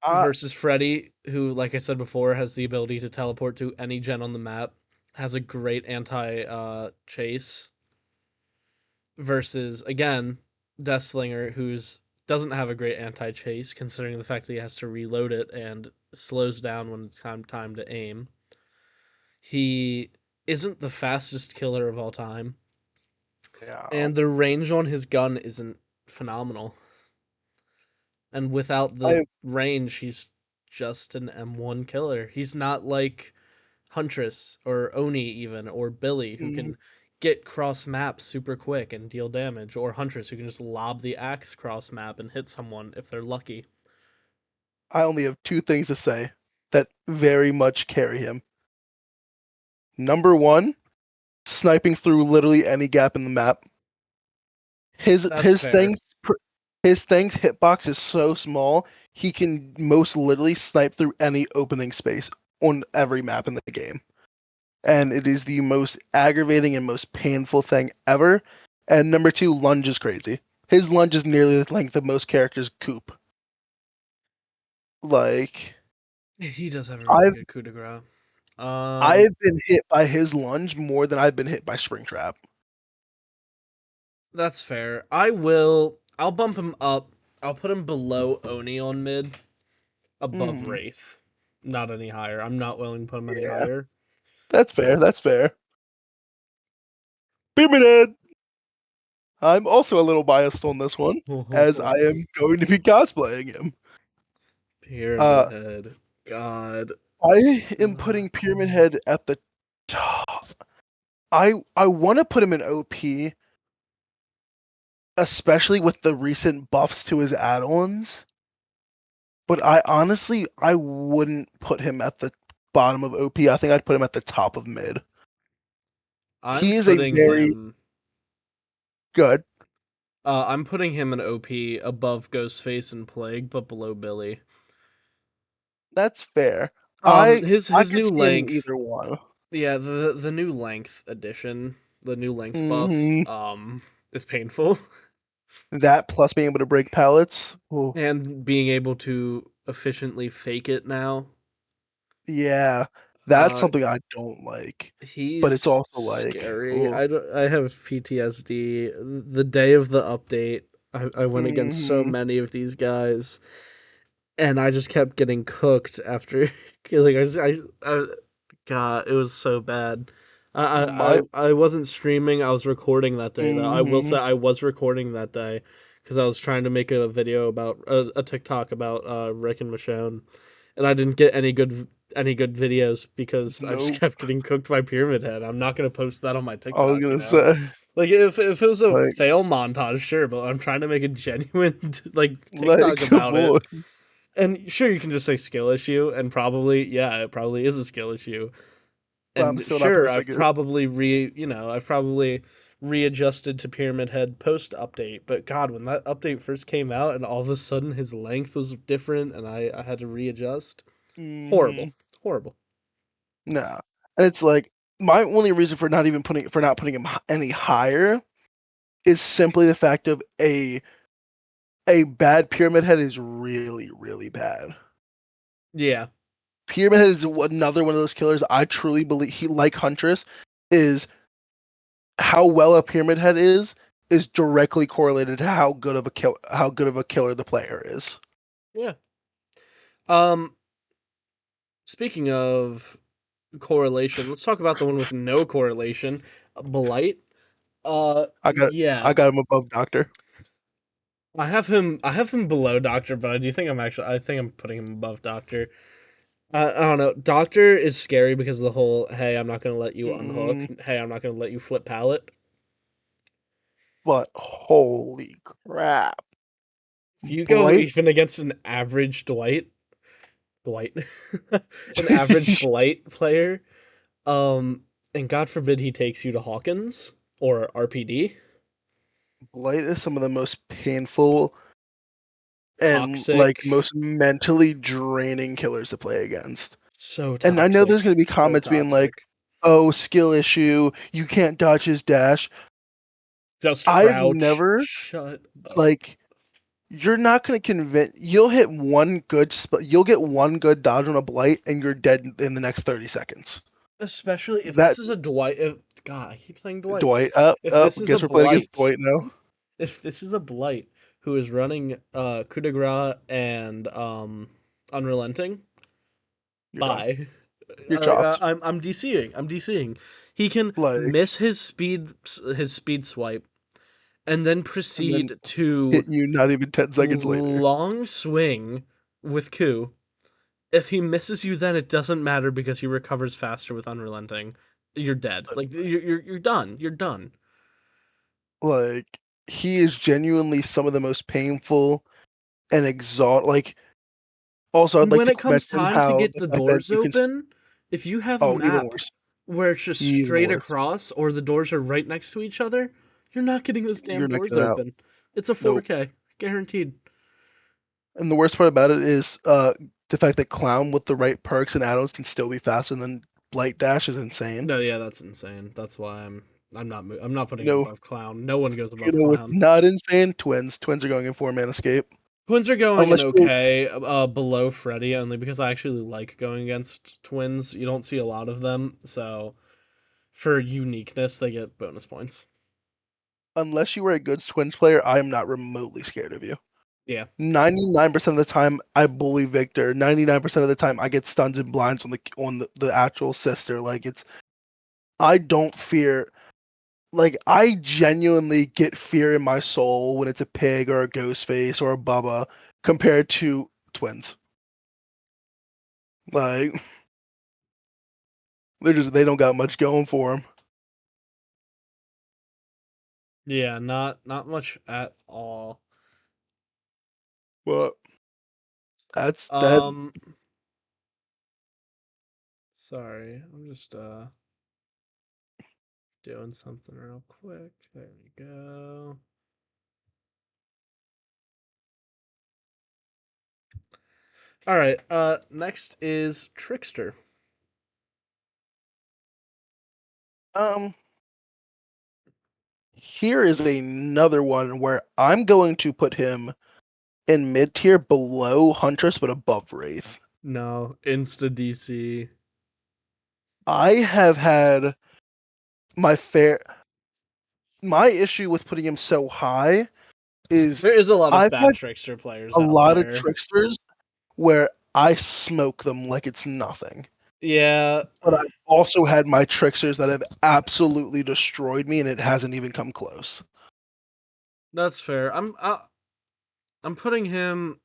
I versus Freddy, who, like I said before, has the ability to teleport to any gen on the map, has a great anti chase, versus again Deathslinger, who's doesn't have a great anti chase considering the fact that he has to reload it and slows down when it's time to aim. He isn't the fastest killer of all time, yeah. and the range on his gun isn't phenomenal. And without the I range, he's just an M1 killer. He's not like Huntress or Oni even or Billy who mm, can get cross map super quick and deal damage, or Huntress who can just lob the axe cross map and hit someone if they're lucky. I only have two things to say that very much carry him. Number one, sniping through literally any gap in the map. His That's his fair. things his things hitbox is so small he can most literally snipe through any opening space on every map in the game. And it is the most aggravating and most painful thing ever. And number two, lunge is crazy. His lunge is nearly the length of most characters' coop. Like He does have a really I've good coup de grace. I've been hit by his lunge more than I've been hit by Springtrap. That's fair. I'll bump him up. I'll put him below Oni on mid, above Mm, Wraith. Not any higher. I'm not willing to put him any yeah, higher. that's fair. That's fair. Pyramid Head. I'm also a little biased on this one, as I am going to be cosplaying him. Pyramid Uh, Head. God. I am Ugh. putting Pyramid Head at the top. I want to put him in OP, especially with the recent buffs to his add-ons. But I wouldn't put him at the bottom of OP. I think I'd put him at the top of mid. I'm He is a putting very him good. I'm putting him in OP above Ghostface and Plague, but below Billy. That's fair. I I His could new see him in length, either one. yeah, the new length addition, the new length buff, Hmm. is painful. That plus being able to break pallets. Oh, And being able to efficiently fake it now. yeah, that's Uh something I don't like. But it's he's also like, scary. oh, I have PTSD. The day of the update, I went against so hmm many of these guys and I just kept getting cooked after killing. God, it was so bad. my, I wasn't streaming. I was recording that day though. I will hmm say I was recording that day because I was trying to make a video about a TikTok about Rick and Michonne, and I didn't get any good videos because I just nope. kept getting cooked by Pyramid Head. I'm not gonna post that on my I was TikTok, you gonna know. say, Like if it was a like, fail montage, sure, but I'm trying to make a genuine like TikTok come about on. it. And sure, you can just say skill issue, and probably, yeah, it probably is a skill issue. But I'm And still not sure, posting it. I've probably readjusted to Pyramid Head post update. But God, when that update first came out, and all of a sudden his length was different, and I had to readjust. Hmm Horrible, horrible. Nah, and it's like my only reason for not putting him any higher is simply the fact of a bad pyramid head is really really bad. Yeah, Pyramid Head is another one of those killers. I truly believe he, like Huntress, is how well a Pyramid Head is directly correlated to how good of a killer the player is. yeah. Um, speaking of correlation, let's talk about the one with no correlation, Blight. I got Yeah, I got him above Doctor. I have him below Doctor, but I do think I think I'm putting him above Doctor. I don't know. Doctor is scary because of the whole hey, I'm not gonna let you unhook. Mm, Hey, I'm not gonna let you flip pallet. but holy crap, If you go Blight. even against an average Dwight, an average Blight player, and God forbid he takes you to Hawkins or RPD, Blight is some of the most painful and like toxic, most mentally draining killers to play against. And I know there's going to be so comments being like, toxic. "Oh, skill issue, you can't dodge his dash." Just I've crouch. never Shut up. like you're not gonna convince. You'll hit one good you'll get one good dodge on a blight, and you're dead in the next 30 seconds. Especially if That this is a Dwight. God, I keep saying Dwight. Dwight up If up. this is a Guess we're playing against blight, Dwight now. if this is a blight who is running coup de grace and unrelenting, You're done. bye. You're chopped. I'm DCing. I'm DCing. He can Like, miss his speed swipe and then and then proceed to hit you not even 10 seconds later. long swing with coup. If he misses you, then it doesn't matter because he recovers faster with unrelenting. You're dead. Like you're done. You're done. Like, he is genuinely some of the most painful and exhaust. Like, also, I'd And like when to it comes mention time to how get the the fact that doors you can. open, if you have a Oh, even map worse. where it's just Even straight worse. across or the doors are right next to each other, you're not getting those damn You're not doors getting out. open. It's a Nope. 4K, guaranteed. And the worst part about it is the fact that Clown with the right perks and add-ons can still be faster than Blight Dash is insane. No, yeah, that's insane. That's why I'm not putting You him know, above Clown. No one goes you above know what's Clown. not insane? Twins. Twins are going in 4-man escape. Twins are going in Unless you're okay, below Freddy only because I actually like going against twins. You don't see a lot of them, so for uniqueness, they get bonus points. unless you were a good Twins player, I am not remotely scared of you. Yeah, 99% of the time I bully Victor. 99% of the time I get stuns and blinds on the actual sister. Like it's I don't fear like I genuinely get fear in my soul when it's a pig or a ghost face or a Bubba compared to twins. Like they don't got much going for them. yeah, not much at all. But that's that. Um, sorry, I'm just doing something real quick. There we go. All right. Next is Trickster. Um, here is another one where I'm going to put him in mid tier below Huntress but above Wraith. No, Insta DC. I have had my fair my issue with putting him so high is There is a lot of I've bad had Trickster players a out lot of there. tricksters where I smoke them like it's nothing. Yeah, But I've also had my tricksters that have absolutely destroyed me and it hasn't even come close. that's fair. I'm putting him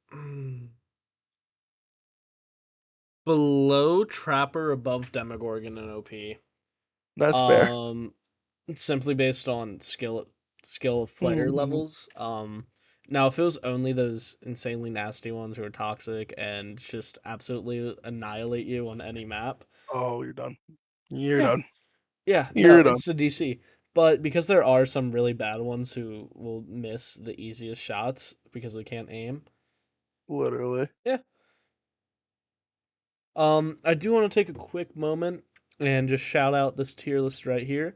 below Trapper, above Demogorgon and OP. That's fair. Um, simply based on skill of player Hmm. levels. Now if it was only those insanely nasty ones who are toxic and just absolutely annihilate you on any map, Oh, you're done. You're yeah, done. yeah, no, You're done. it's a DC. But because there are some really bad ones who will miss the easiest shots because they can't aim, Literally. yeah. I do want to take a quick moment and just shout out this tier list right here.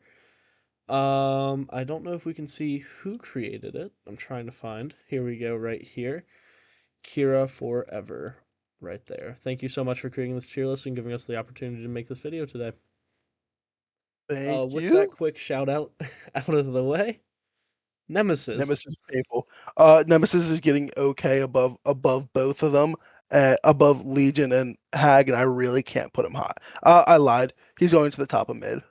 I don't know if we can see who created it. I'm trying to find. Here we go, right here. Kira Forever, right there. Thank you so much for creating this tier list and giving us the opportunity to make this video today. Thank With that you. quick shout out out of the way, Nemesis. Nemesis painful. Nemesis is getting okay above both of them, above Legion and Hag, and I really can't put him high. I lied. He's going to the top of mid.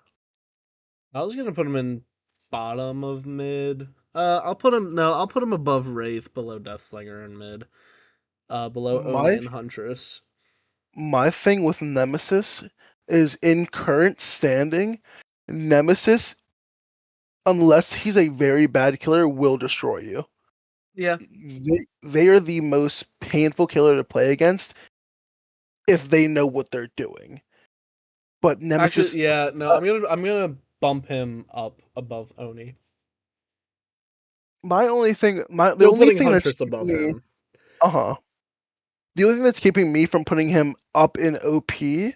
I was gonna put him in bottom of mid. I'll put him no, I'll put him above Wraith, below Deathslinger in mid. Below Oni My and Huntress. my thing with Nemesis is in current standing, Nemesis, unless he's a very bad killer, will destroy you. Yeah, They are the most painful killer to play against if they know what they're doing. But Nemesis, actually, yeah, no, uh, I'm gonna bump him up above Oni. the Still only putting thing that's Huntress keeping above me, him. the only thing that's keeping me from putting him up in OP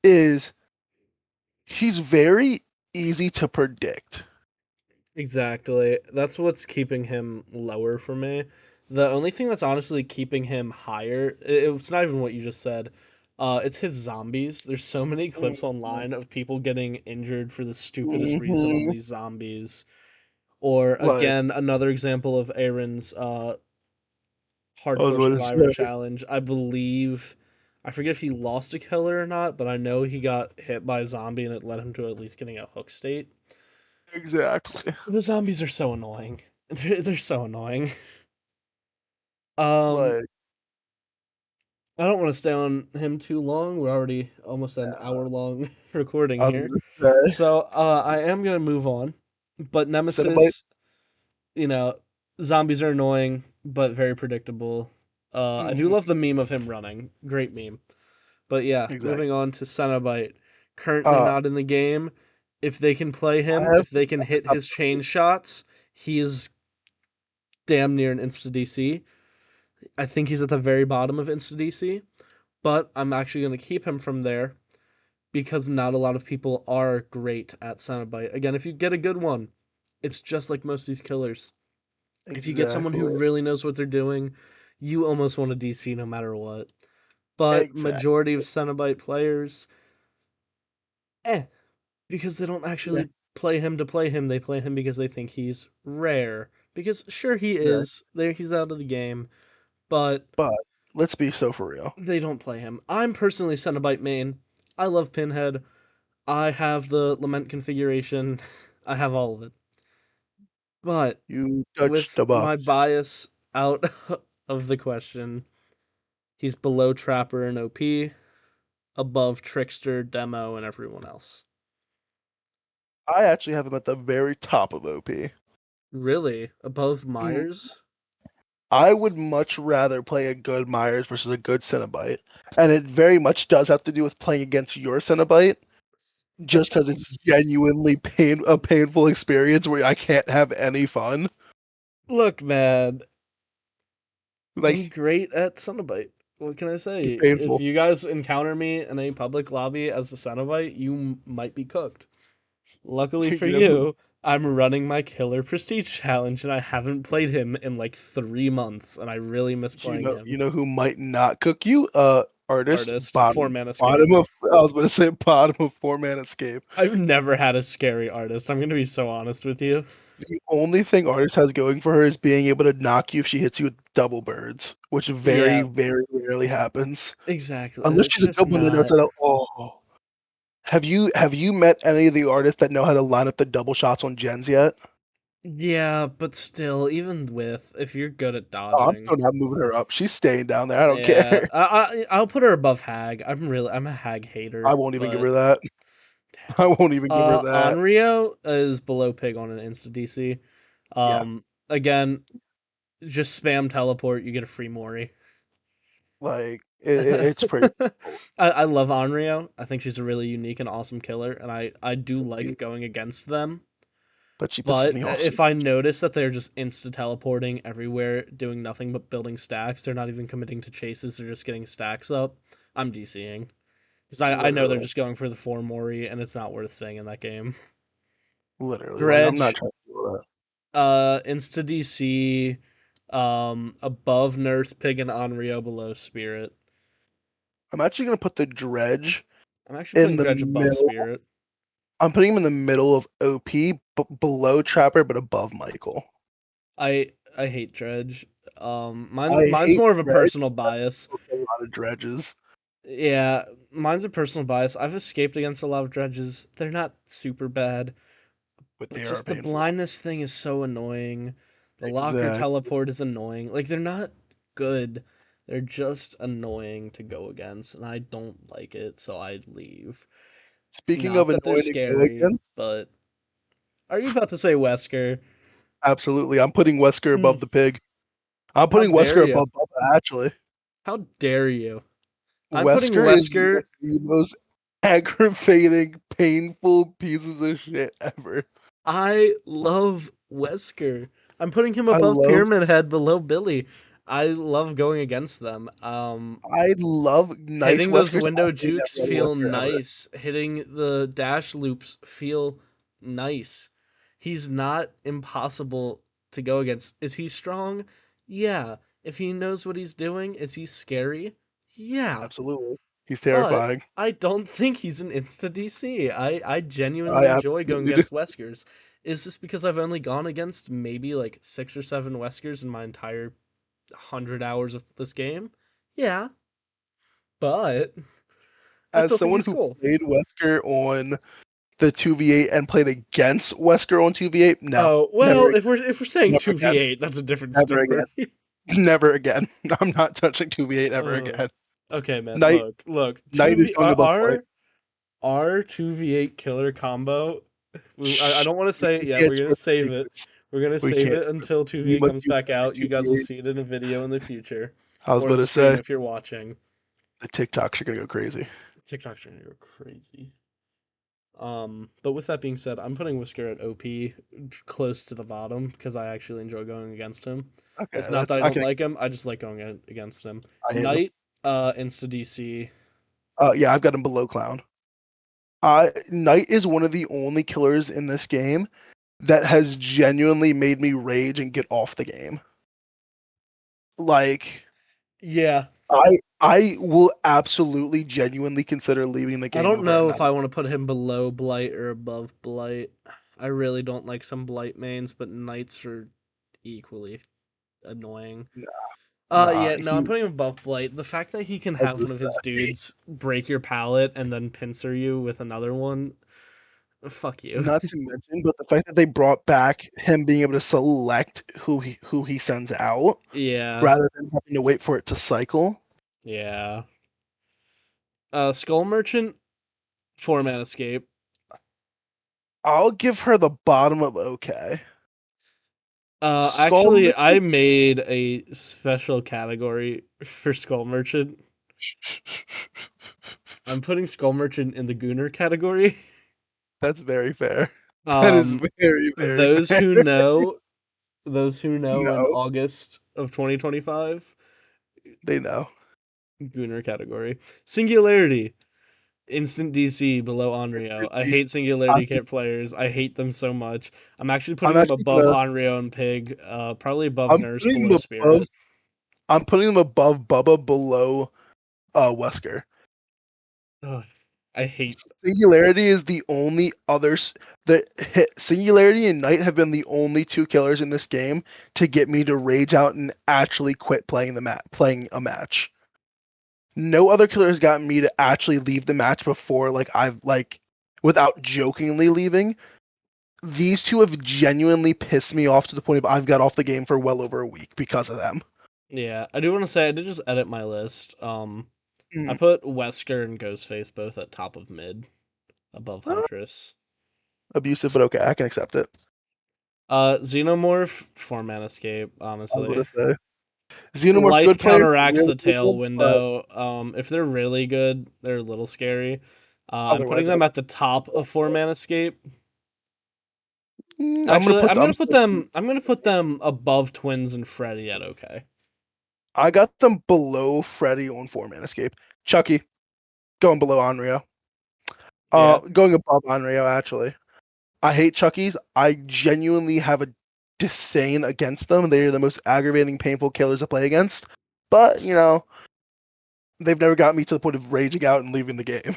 is he's very easy to predict. Exactly. That's what's keeping him lower for me. The only thing that's honestly keeping him higher, it's not even what you just said. It's his zombies. There's so many clips online of people getting injured for the stupidest reason on Mm-hmm. these zombies. Or Like again, another example of Aaron's I was hardcore going to survivor say, challenge. I believe I forget if he lost a killer or not, but I know he got hit by a zombie and it led him to at least getting a hook state. exactly. The zombies are so annoying. They're so annoying. Um, Like I don't want to stay on him too long. We're already almost an hour long recording I was here. going to say, So I am gonna move on. But Cenobite. Nemesis, you know, zombies are annoying but very predictable. I do Mm-hmm. love the meme of him running. Great meme. But yeah, moving Exactly. on to Cenobite. Currently Uh, not in the game. If they can play I him, have if they can hit his chain shots, he is damn near an insta DC. I think he's at the very bottom of insta DC, but I'm actually going to keep him from there because not a lot of people are great at Cenobite. Again, if you get a good one, it's just like most of these killers. If you get someone who exactly, really knows what they're doing, you almost want a DC no matter what. But exactly. majority of Cenobite players, eh, because they don't Yeah, actually play him to play him. They play him because they think he's rare. Because sure he exactly. is. There he's out of the game, but But let's be so for real. they don't play him. I'm personally Cenobite main. I love Pinhead. I have the Lament configuration. I have all of it. But You touched with the box. my bias out of the question, he's below Trapper and OP, above Trickster, Demo, and everyone else. I actually have him at the very top of OP. Really? Above Mm. Myers? I would much rather play a good Myers versus a good Cenobite, and it very much does have to do with playing against your Cenobite, just because it's genuinely a painful experience where I can't have any fun. Look, man, I'm Like great at Cenobite. What can I it's say? If painful. you guys encounter me in a public lobby as a Cenobite, you might be cooked. Luckily for You know who? you, I'm running my Killer Prestige challenge and I haven't played him in like 3 months, and I really miss playing You him. know who might not cook you? Artist Artist, 4 man bottom escape. of. I was gonna say bottom of 4-man escape. I've never had a scary artist. I'm gonna be so honest with you. The only thing artist has going for her is being able to knock you if she hits you with double birds, which very, Yeah, very rarely happens. exactly. Unless It's she's a just good one that knows not. how to. Oh, have you met any of the artists that know how to line up the double shots on gens yet? Yeah, but still, even with if you're good at Oh, I'm dodging, still not moving her up. She's staying down there. I don't yeah, care. I'll put her above Hag. I'm a Hag I hater, won't even give but her that. damn. I won't even give her that. Onryo is below Pig on an insta DC. Yeah, Again, just spam teleport, you get a free Mori. like I, it's pretty cool. I love Onryo. I think she's a really unique and awesome killer, and I do But like going against them. she pisses But me off. if I notice that they're just insta teleporting everywhere, doing nothing but building stacks, they're not even committing to chases, they're just getting stacks up, I'm DCing. Because I know they're Literally, just going for the 4 Mori, and it's not worth staying in that game. literally. Like I'm not Dredge, trying to do that. insta DC, above Nurse Pig and Onryo, below Spirit. I'm actually gonna put the dredge I'm actually in putting the Dredge above middle. Spirit. I'm putting him in the middle of OP, but below Trapper, but above Michael. I hate Dredge. I Mine's hate more of a dredge. personal bias. A lot of dredges, Yeah, mine's a personal bias. I've escaped against a lot of dredges. They're not super bad, but but they are just the painful. blindness thing is so annoying. The locker Exactly. teleport is annoying. Like they're not good. They're just annoying to go against, and I don't like it, so I leave. It's Speaking not of that they're annoying to go scary, against, but are you about to say Wesker? absolutely, I'm putting Wesker Hmm, above the pig. I'm how putting dare Wesker you? above Bubba, actually. How dare you? I'm putting Wesker is one Wesker. of the most aggravating, painful pieces of shit ever. I love Wesker. I'm putting him I above love, Pyramid Head, below Billy. I love going against them. I love nice Hitting those Weskers. I window hate jukes every other feel Wesker ever. nice. Hitting the dash loops feel nice. He's not impossible to go against. Is he strong? Yeah. If he knows what he's doing, is he scary? Yeah. Absolutely. He's But terrifying. I don't think he's an insta DC. I I genuinely enjoy going absolutely do. against Weskers. Is this because I've only gone against maybe like 6 or 7 Weskers in my entire 100 hours of this game? Yeah, but I As still think someone he's who cool. played Wesker on the 2v8 and played against Wesker on 2v8, no. Oh Never well, if we're saying never two v again. eight, that's a different Never again. story. Never again. I'm not touching 2v8 ever uh, again. okay, man. Knight Look. Knight Two is v going above plate. our 2v8 killer combo. I Shh. don't want to say it We yet. can't We're gonna share the save it. secrets. We're gonna We save can't. it until We 2v8 must comes use back every out. You guys will 2v8. see it in a video in the future, I was or about the to stream say if you're watching. the TikToks are gonna go crazy. TikTok's gonna go crazy. But with that being said, I'm putting Whisker at OP close to the bottom because I actually enjoy going against him. Okay, It's not that's that I I don't can like him; I just like going against him. I hear you. Knight, insta DC. Yeah, I've got him below clown. Knight is one of the only killers in this game that has genuinely made me rage and get off the game. Like Yeah, I will absolutely genuinely consider leaving the I game don't over a know if Knight. I want to put him below Blight or above Blight. I really don't like some Blight mains, but Knights are equally annoying. Nah, Yeah, no, I'm putting him above Blight. The fact that he can have ever one of his sassy. dudes break your pallet and then pincer you with another one, fuck you. Not to mention, but the fact that they brought back him being able to select who he sends out Yeah, rather than having to wait for it to cycle. yeah. Skull Merchant, 4 man escape. I'll give her the bottom of okay. Skull Actually, I Merchant. made a special category for Skull Merchant. I'm putting Skull Merchant in the Gooner category. That's very fair. That is Um, very, very those fair. who know, those who know in No, August of 2025, they know. Gooner category. Singularity, instant DC below It's Onryo. I risky. hate I, Singularity kit players. I hate them so much. I'm actually I'm putting them actually above gonna. Onryo and Pig, probably above I'm Nurse, putting below them above. Spirit. I'm putting them above Bubba, below Wesker. Ugh, I hate. Singularity is the only others that hit. Singularity and Knight have been the only two killers in this game to get me to rage out and actually quit playing a match. No other killer has gotten me to actually leave the match before, like I've like without jokingly leaving. These two have genuinely pissed me off to the point of I've got off the game for well over a week because of them. Yeah, I do want to say I did just edit my list. I Mm. put Wesker and Ghostface both at top of mid, above Huntress. Abusive, but okay, I can accept it. Xenomorph, 4 man escape, I was honestly. gonna say Xenomorph, Life good player, counteracts really the tail good, but window. If they're really good, they're a little scary. I'm putting otherwise, them at the top of 4 man escape. I'm gonna Actually, put. I'm still. I'm gonna put them above Twins and Freddy at okay. I got them below Freddy on 4 Man Escape. Chucky going below Onryo. Yeah. Going above Onryo actually. I hate Chuckies. I genuinely have a disdain against them. They are the most aggravating, painful killers to play against. But they've never got me to the point of raging out and leaving the game.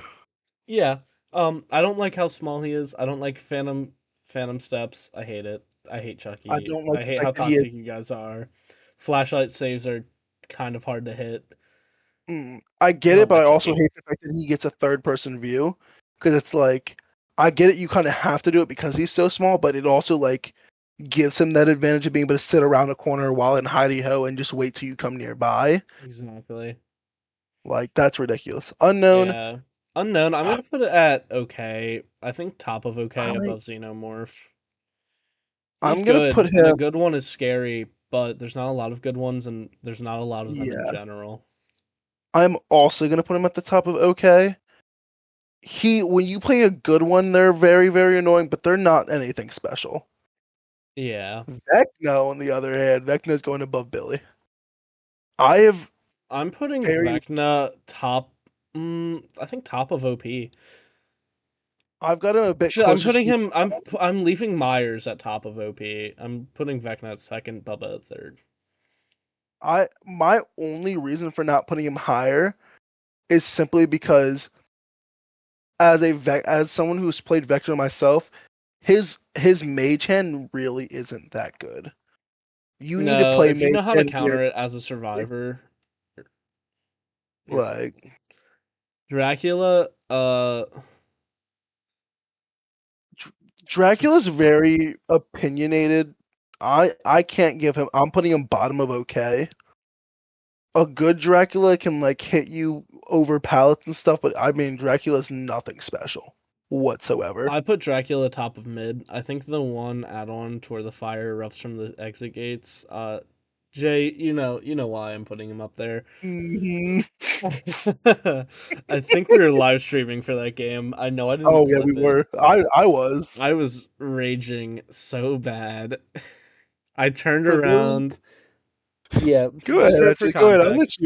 Yeah. I don't like how small he is. I don't like Phantom Steps. I hate it. I hate I Chucky. don't like I the hate how fact that he is. toxic you guys are. Flashlight saves are kind of hard to hit. I get I it, don't but like I also Chucky. hate the fact that he gets a third-person view because it's like I get it. You kind of have to do it because he's so small, but it also like gives him that advantage of being able to sit around a corner while in hidey ho and just wait till you come nearby. Exactly. Like that's ridiculous. Unknown. Yeah. Unknown, I'm gonna put it at okay. I think top of okay I above Xenomorph. He's I'm gonna put good, and a him. good one is scary, but there's not a lot of good ones, and there's not a lot of them in Yeah, general. I'm also gonna put him at the top of okay. When you play a good one, they're very very annoying, but they're not anything special. Yeah. Vecno, on the other hand, Vecno's going above Billy. I have I'm putting very. Vecna top. I think top of OP. I've got him a bit Actually, I'm closer to putting the. him. I'm leaving Myers at top of OP. I'm putting Vecna at second, Bubba at third. I my only reason for not putting him higher is simply because as someone who's played Vector myself, his mage hand really isn't that good. You need to No, play if you mage know how to hand very counter it as a survivor, you're fine. like Dracula, Dracula's this very opinionated. I can't give him. I'm putting him bottom of okay. A good Dracula can like hit you over pallets and stuff, but I mean Dracula's nothing special whatsoever. I put Dracula top of mid. I think the one add-on to where the fire erupts from the exit gates. Jay, you know why I'm putting him up there. hmm I think we were live streaming for that game. I know I didn't Oh yeah, we clip it. were. I was. I was raging so bad. I turned For those, around. Yeah, go just ahead, for actually, go ahead. context,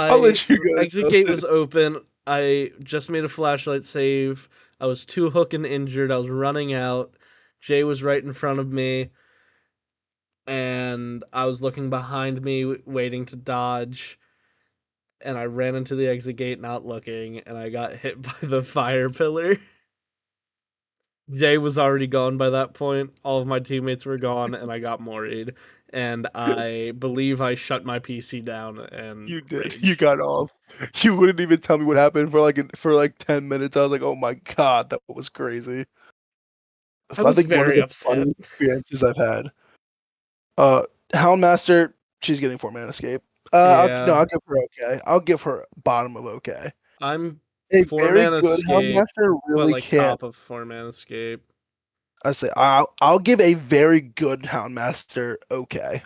I'll I let you go ahead exit and gate tell was open. I just made a flashlight save. I was too hook and injured. I was running out. Jay was right in front of me, and I was looking behind me, waiting to dodge. And I ran into the exit gate, not looking, and I got hit by the fire pillar. Jay was already gone by that point. All of my teammates were gone, and I got moried. And I believe I shut my PC down and You did. You raged. got off. You wouldn't even tell me what happened for like 10 minutes. I was like, oh my god, that was crazy. I I was think one of very the upset. funniest experiences I've had. Uh, Houndmaster, she's getting 4 man escape. No, Yeah, I'll give her okay. I'll give her bottom of okay. I'm A four very man good escape, Houndmaster but really like can't. top of four man escape. I say I'll give a very good Houndmaster okay.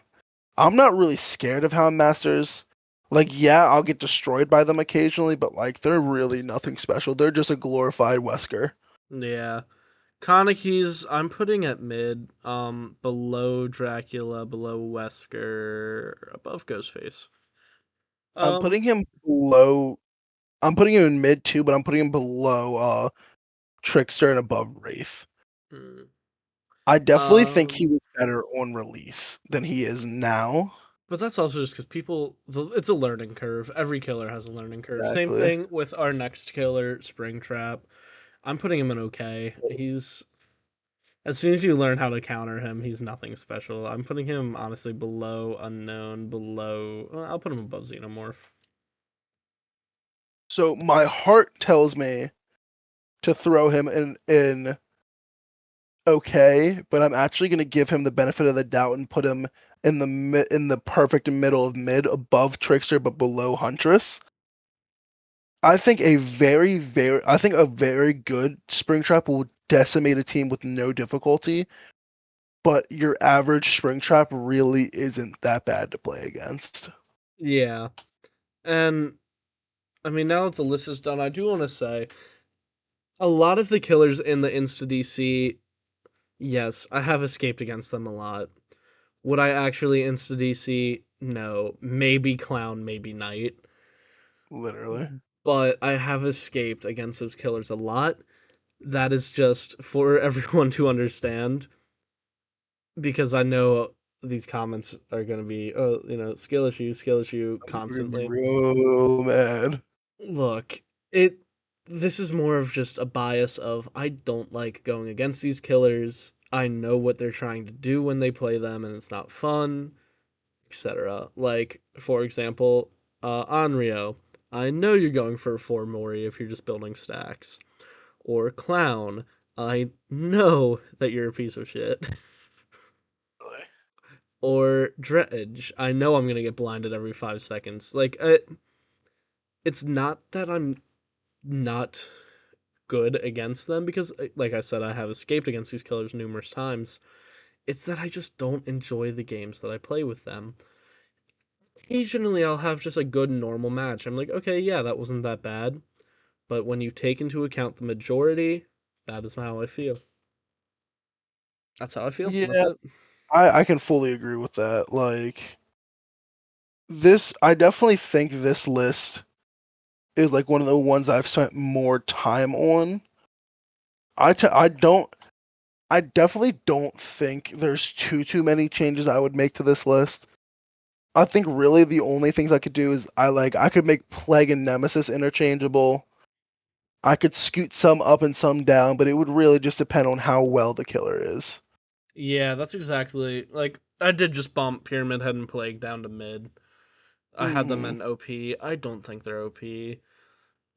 I'm not really scared of Houndmasters. Like, yeah, I'll get destroyed by them occasionally, but like they're really nothing special. They're just a glorified Wesker. Yeah. Kanekis, I'm putting at mid, below Dracula, below Wesker, above Ghostface. I'm Um, putting him below. I'm putting him in mid too, but I'm putting him below Trickster and above Wraith. hmm, I definitely think he um, was better on release than he is now. but that's also just because it's a learning curve. Every killer has a learning curve. Same Exactly. thing with our next killer, Springtrap. I'm putting him in okay. He's as soon as you learn how to counter him, he's nothing special. I'm putting him honestly below Unknown, below. I'll put him above Xenomorph. So my heart tells me to throw him in okay, but I'm actually going to give him the benefit of the doubt and put him in in the perfect middle of mid, above Trickster but below Huntress. I think a very good Springtrap will decimate a team with no difficulty, but your average Springtrap really isn't that bad to play against. Yeah, and I mean now that the list is done, I do want to say a lot of the killers in the Insta DC. Yes, I have escaped against them a lot. Would I actually Insta DC? No, maybe Clown, maybe Knight. Literally. But I have escaped against those killers a lot. That is just for everyone to understand because I know these comments are going to be, oh, skill issue We're gonna be constantly. real mad. Look, it this is more of just a bias of I don't like going against these killers. I know what they're trying to do when they play them and it's not fun, etc. Like, for example, Onryo. I know you're going for a 4 Mori if you're just building stacks. Or Clown. I know that you're a piece of shit. Or Dredge. I know I'm gonna get blinded every 5 seconds. Like, it's not that I'm not good against them because, like I said, I have escaped against these killers numerous times. It's that I just don't enjoy the games that I play with them. Occasionally, I'll have just a good normal match. I'm like, okay, yeah, that wasn't that bad. But when you take into account the majority, that is how I feel. That's how I feel. That's Yeah, it. I can fully agree with that. Like I definitely think this list is like one of the ones I've spent more time on. I don't I definitely don't think there's too many changes I would make to this list. I think really the only things I could do is I could make Plague and Nemesis interchangeable. I could scoot some up and some down, but it would really just depend on how well the killer is. Yeah, that's exactly like I did just bump Pyramid Head and Plague down to mid. I had them Hmm. in OP. I don't think they're OP.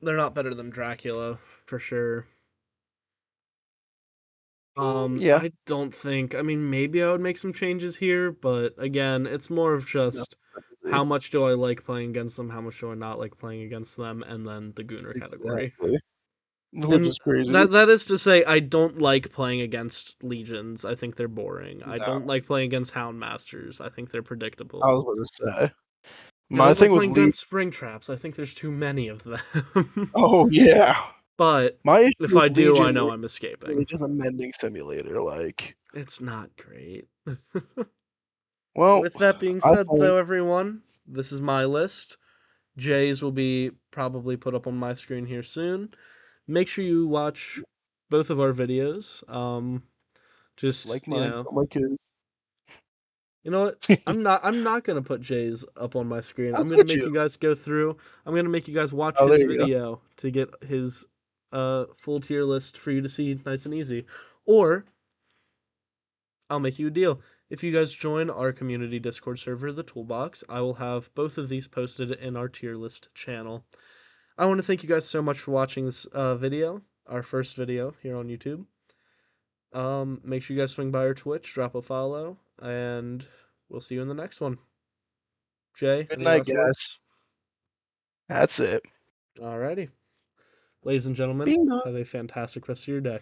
They're not better than Dracula for sure. Yeah, I don't think. I mean, maybe I would make some changes here, but again, it's more of no, just crazy. how much do I like playing against them, how much do I not like playing against them, and then the Gooner category. Exactly. Which And is crazy. that is to say, I don't like playing against legions. I think they're boring. I No, don't like playing against hound masters. I think they're I predictable. was going to say. I My don't like thing with playing Legion. against spring traps. I think there's too many of them. Oh yeah. But My issue if with I do, I Legion know was I'm really escaping. just a mending simulator. Like, It's not great. well, With that being I said, think though, everyone, this is my list. Jay's will be probably put up on my screen here soon. Make sure you watch both of our videos. Just like mine, like his. you know what? I'm not gonna put Jay's up on my screen. I'll I'm gonna put make you. you guys go through. I'm gonna make you guys watch Oh, there his you go. video to get his full tier list for you to see nice and easy. Or I'll make you a deal. If you guys join our community Discord server, the Toolbox, I will have both of these posted in our tier list channel. I want to thank you guys so much for watching this video, our first video here on YouTube. Make sure you guys swing by our Twitch, drop a follow, and we'll see you in the next one. Jay, Good any night, last guys. words? That's it. Alrighty. Ladies and gentlemen, Bing. have a fantastic rest of your day.